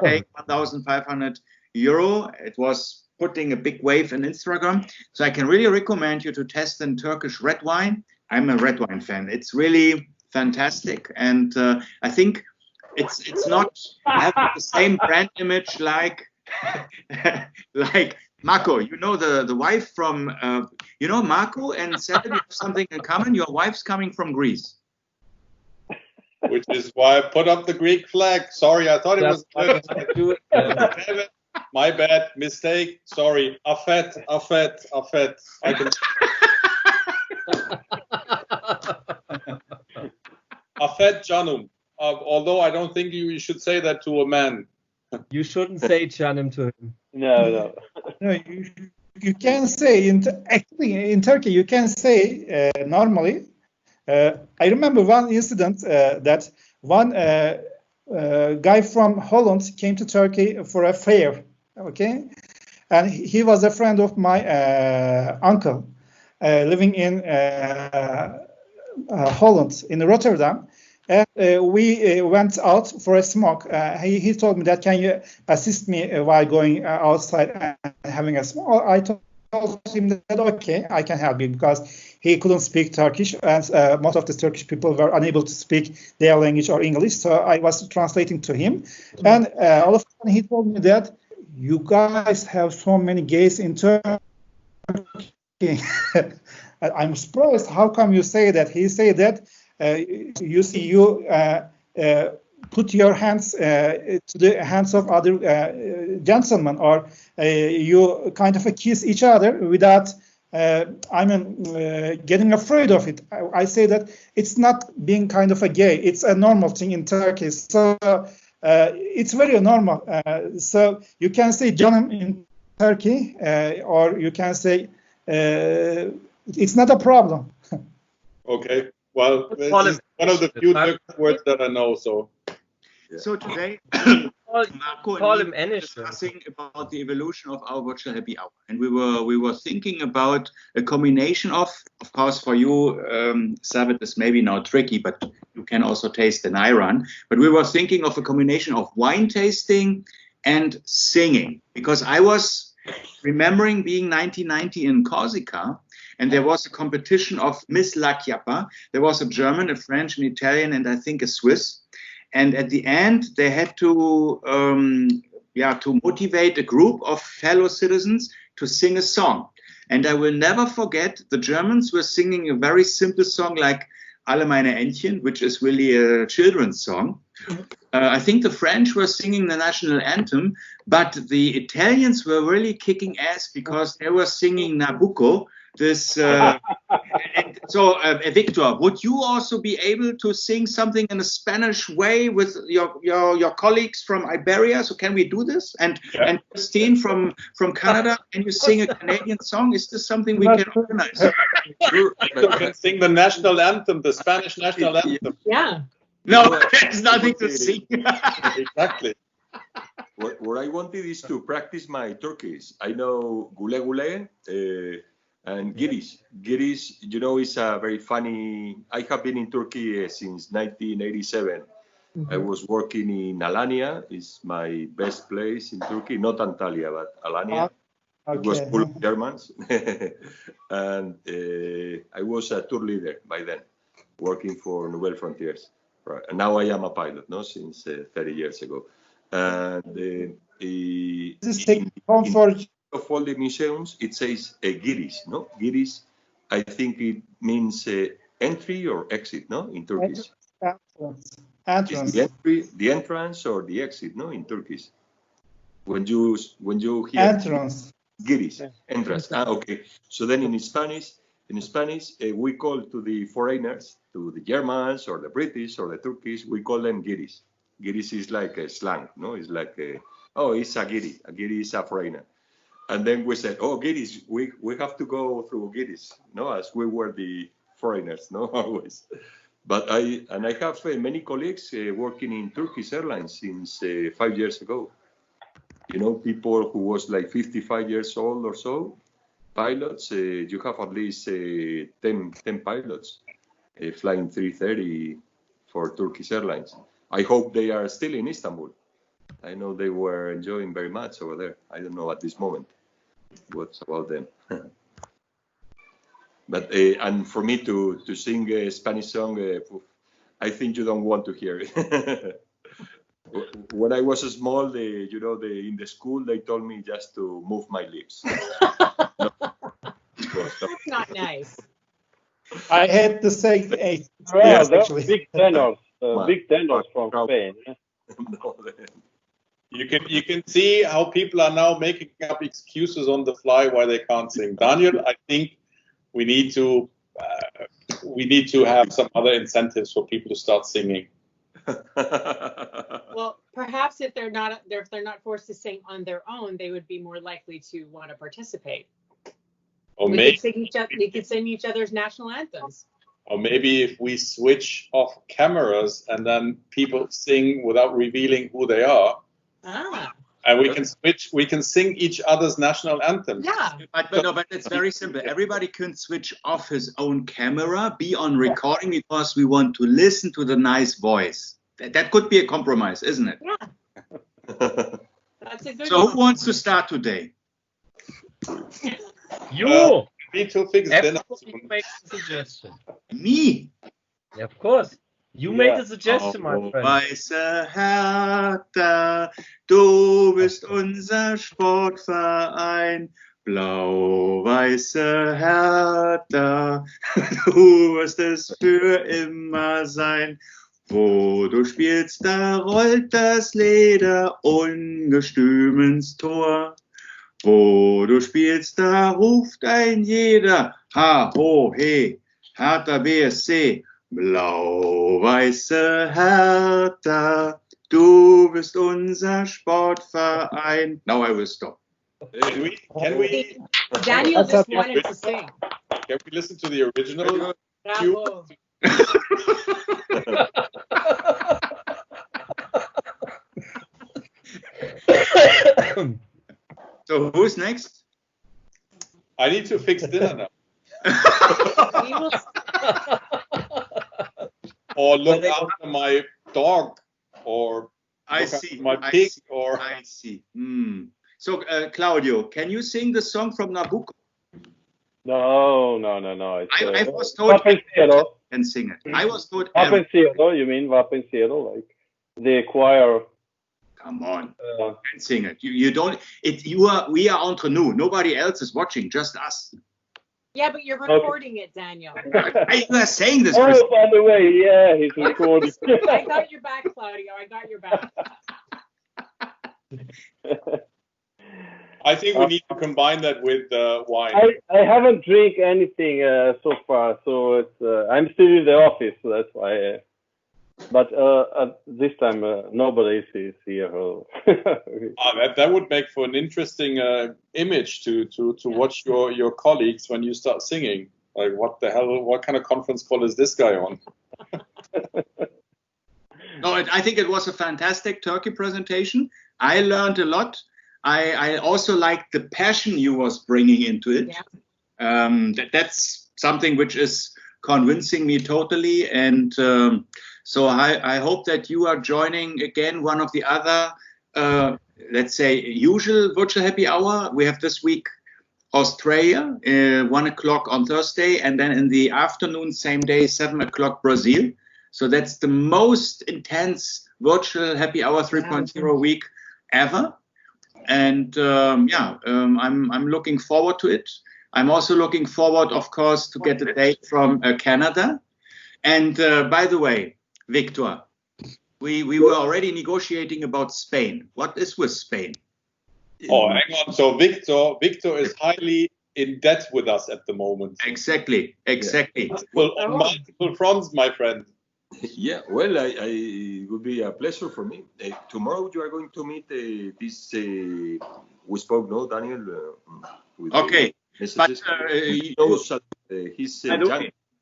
paying 1,500 euro. It was putting a big wave in Instagram. So I can really recommend you to test the Turkish red wine. I'm a red wine fan. It's really fantastic. And I think it's not having the same brand image like Marco. You know the wife from, Marco and Sally have something in common. Your wife's coming from Greece. Which is why I put up the Greek flag. Sorry, I thought it was good. My bad, mistake. Sorry. Afet. I can. Afet Canım. Although I don't think you should say that to a man. You shouldn't say Canım to him. No. No, you can say actually in Turkey you can say normally I remember one incident that one guy from Holland came to Turkey for a fair, okay? And he was a friend of my uncle living in Holland, in Rotterdam. And we went out for a smoke. He told me that, can you assist me while going outside and having a smoke? I told him that, okay, I can help you, because he couldn't speak Turkish, and most of the Turkish people were unable to speak their language or English. So I was translating to him. And all of a sudden he told me that, you guys have so many gays in Turkey. I'm surprised. How come you say that? He said that, you see, you put your hands to the hands of other gentlemen, or you kind of kiss each other without, getting afraid of it. I say that it's not being kind of a gay. It's a normal thing in Turkey. So it's very normal. So you can say Canım in Turkey, or you can say it's not a problem. Okay. Well, this is one of the few Turkish words that I know. So today, Marco call and him me were anything. discussing about the evolution of our virtual happy hour, and we were thinking about a combination of course, for you, Savet is maybe now tricky, but you can also taste an Iran. But we were thinking of a combination of wine tasting and singing, because I was remembering being 1990 in Corsica, and there was a competition of Miss La Chiappa. There was a German, a French, an Italian, and I think a Swiss. And at the end, they had to motivate a group of fellow citizens to sing a song. And I will never forget, the Germans were singing a very simple song like Alle meine Entchen, which is really a children's song. I think the French were singing the national anthem, but the Italians were really kicking ass, because they were singing Nabucco. So, Victor, would you also be able to sing something in a Spanish way with your colleagues from Iberia? So can we do this? And Christine from Canada, can you sing a Canadian song? Is this something we can organize? you can sing the national anthem, the Spanish national anthem. Yeah. No, there's nothing to sing. Exactly. What I wanted is to practice my Turkish. I know gule gule and girish. Girish, you know, is a very funny. I have been in Turkey since 1987. I was working in Alanya. It's my best place in Turkey, not Antalya, but Alanya. Okay. It was full of Germans. And I was a tour leader by then, working for Nouvelle Frontiers. Right. And now I am a pilot, no, since 30 years ago. And of all the museums, it says girish, no? Girish, I think it means entry or exit, no, in Turkish. Entrance. The entrance or the exit, no, in Turkish. When you hear entrance, girish, entrance. Okay. So then in Spanish, we call to the foreigners, to the Germans or the British or the Turkish, we call them girish. Girish is like a slang, no? It's like it's a giri. A giri is a foreigner. And then we said, girish, we have to go through girish, no? As we were the foreigners, no? Always. But I have many colleagues working in Turkish Airlines since 5 years ago. You know, people who was like 55 years old or so, pilots. You have at least 10 pilots flying 330 for Turkish Airlines. I hope they are still in Istanbul. I know they were enjoying very much over there. I don't know at this moment what's about them. But and for me to sing a Spanish song, I think you don't want to hear it. When I was small, in the school, they told me just to move my lips. That's not nice. I had to say Well, actually. big tenors from Spain. You can see how people are now making up excuses on the fly why they can't sing. Daniel, I think we need to have some other incentives for people to start singing. Well, perhaps if they're not forced to sing on their own, they would be more likely to want to participate. Or We could sing each other's national anthems. Or maybe if we switch off cameras and then people sing without revealing who they are. And we can sing each other's national anthems. Yeah. But it's very simple. Everybody can switch off his own camera, be on recording, because we want to listen to the nice voice. That could be a compromise, isn't it? Yeah. That's a good So who wants to start today? You! Need to fix dinner. Everybody make a suggestion. Me? Yeah, of course. You made a suggestion, my friend. Weiße Hertha, du bist unser Sportverein. Blau-weiße Hertha, du wirst es für immer sein. Wo du spielst, da rollt das Leder ungestüm ins Tor. Wo du spielst, da ruft ein jeder, ha, ho, he, Hertha BSC, blau-weiße Hertha, du bist unser Sportverein. Now I will stop. Can we Daniel just wanted to sing. Can we listen to the original? Bravo. So who's next? I need to fix dinner now. We will- Or look after my dog, or I look see. after my I pig, see, or I see. So, Claudio, can you sing the song from Nabucco? No. It's, I was told Vapensiero. can sing it. I was told Aaron. Vapensiero, you mean Vapensiero, like the choir. Come on, can sing it. You don't. We are entre nous. Nobody else is watching, just us. Yeah, but you're recording it, Daniel. You are saying this. Oh, by the way, yeah, he's recording. I got your back, Claudio. I got your back. I think we need to combine that with wine. I haven't drank anything so far, so it's I'm still in the office, so that's why. But this time nobody is here. That would make for an interesting image to watch your colleagues when you start singing. Like, what the hell? What kind of conference call is this guy on? No, I think it was a fantastic Turkey presentation. I learned a lot. I also liked the passion you was bringing into it. Yeah. That's something which is convincing me totally. And so I hope that you are joining again one of the other, let's say, usual virtual happy hour. We have this week Australia, 1 o'clock on Thursday, and then in the afternoon, same day, 7 o'clock Brazil. So that's the most intense virtual happy hour 3.0 week ever. And I'm looking forward to it. I'm also looking forward, of course, to get a date from Canada. And by the way, Victor, we were already negotiating about Spain. What is with Spain? Oh, hang on. So Victor is highly in debt with us at the moment. Exactly. Well, on multiple fronts, my friend. Yeah, well, it would be a pleasure for me. Tomorrow you are going to meet this. We spoke, no, Daniel. Okay, but he's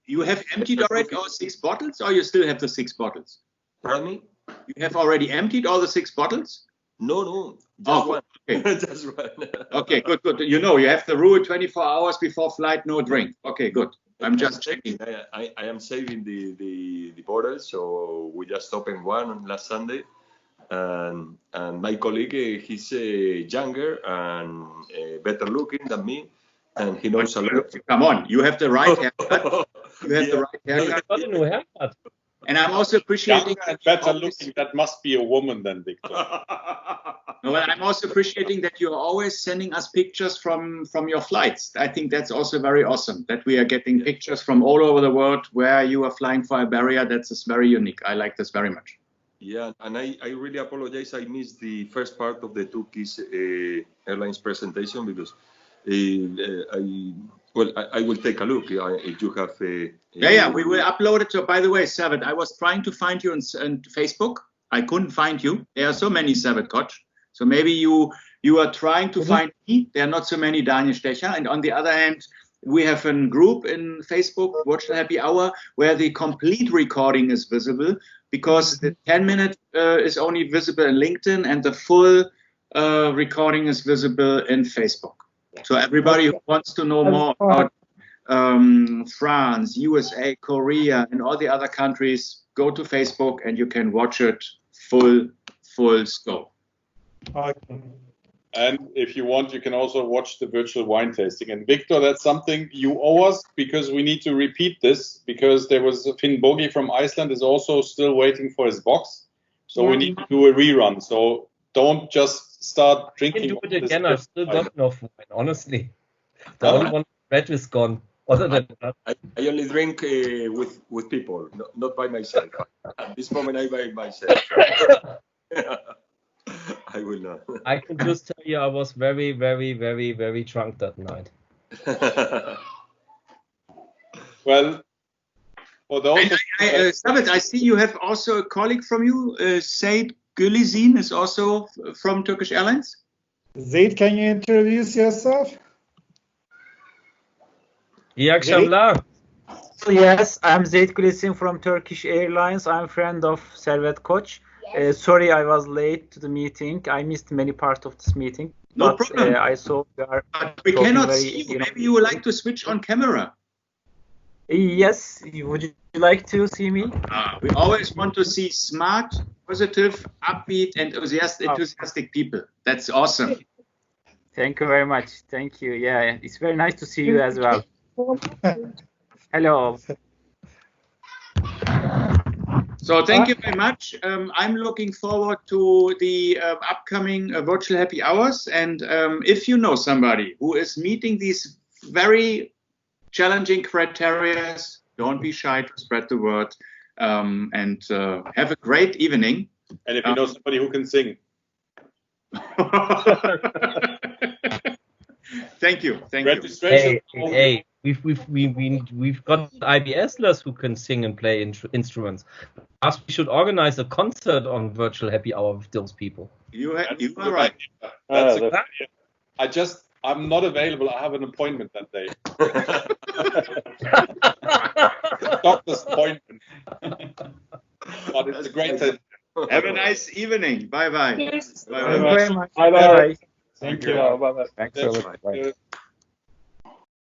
you have emptied already all 6 bottles, or you still have the 6 bottles? Pardon me? You have already emptied all the 6 bottles? No, just one. Okay. Just one. Okay, good. You have the rule 24 hours before flight, no drink. Okay, good. I'm just checking. I am saving the bottles, so we just opened one on last Sunday, and my colleague, he's younger and better looking than me, and he knows a lot. Come on, you have the right haircut. You have the right haircut. And I'm also appreciating and better looking. That must be a woman then, Victor. No, but I'm also appreciating that you're always sending us pictures from your flights. I think that's also very awesome that we are getting pictures from all over the world where you are flying for Iberia. That's very unique. I like this very much. Yeah, and I really apologize. I missed the first part of the Turkish Airlines presentation because I will take a look if you have. We will upload it. So, by the way, Savet, I was trying to find you on Facebook. I couldn't find you. There are so many Savet Koch. So maybe you are trying to find me. There are not so many Daniel Stecher. And on the other hand, We have a group in Facebook, Virtual Happy Hour, where the complete recording is visible, because the 10-minute is only visible in LinkedIn and the full recording is visible in Facebook. So everybody who wants to know more about France, USA, Korea, and all the other countries, go to Facebook and you can watch it full scope. Okay. And if you want, you can also watch the virtual wine tasting. And Victor, that's something you owe us, because we need to repeat this, because there was Finn Bogi from Iceland is also still waiting for his box. So we need to do a rerun. So don't just start drinking. I can do it again. I've still got enough wine, honestly. The only one red is gone. Other than that, I only drink with people, not by myself. At this moment, I by myself. I will not. I can just tell you I was very, very, very, very drunk that night. Well, for those Samet, I see you have also a colleague from you, Said Gülizin is also from Turkish Airlines. Zaid, can you introduce yourself? İyi akşamlar. Yes, I'm Zaid Gülizin from Turkish Airlines. I'm friend of Servet Koç. Sorry, I was late to the meeting. I missed many parts of this meeting. No but, problem. I saw we cannot see you. Maybe you would like to switch on camera. Yes, would you like to see me? We always want to see smart, positive, upbeat, and enthusiastic people. That's awesome. Thank you very much. Thank you. Yeah, it's very nice to see you as well. Hello. So thank you very much. I'm looking forward to the upcoming virtual happy hours. And if you know somebody who is meeting these very challenging criteria, don't be shy to spread the word, and have a great evening. And if you know somebody who can sing. Thank you. Thank you. Hey, we've got IBS-lers who can sing and play instruments. Perhaps we should organize a concert on Virtual Happy Hour with those people. You are right. That's a good idea. I'm not available. I have an appointment that day. Doctor's appointment. But it's a great time. Have a nice evening. Bye-bye. Yes. Bye-bye. Bye-bye. Thank you. you. Bye-bye. Thanks a lot. Bye.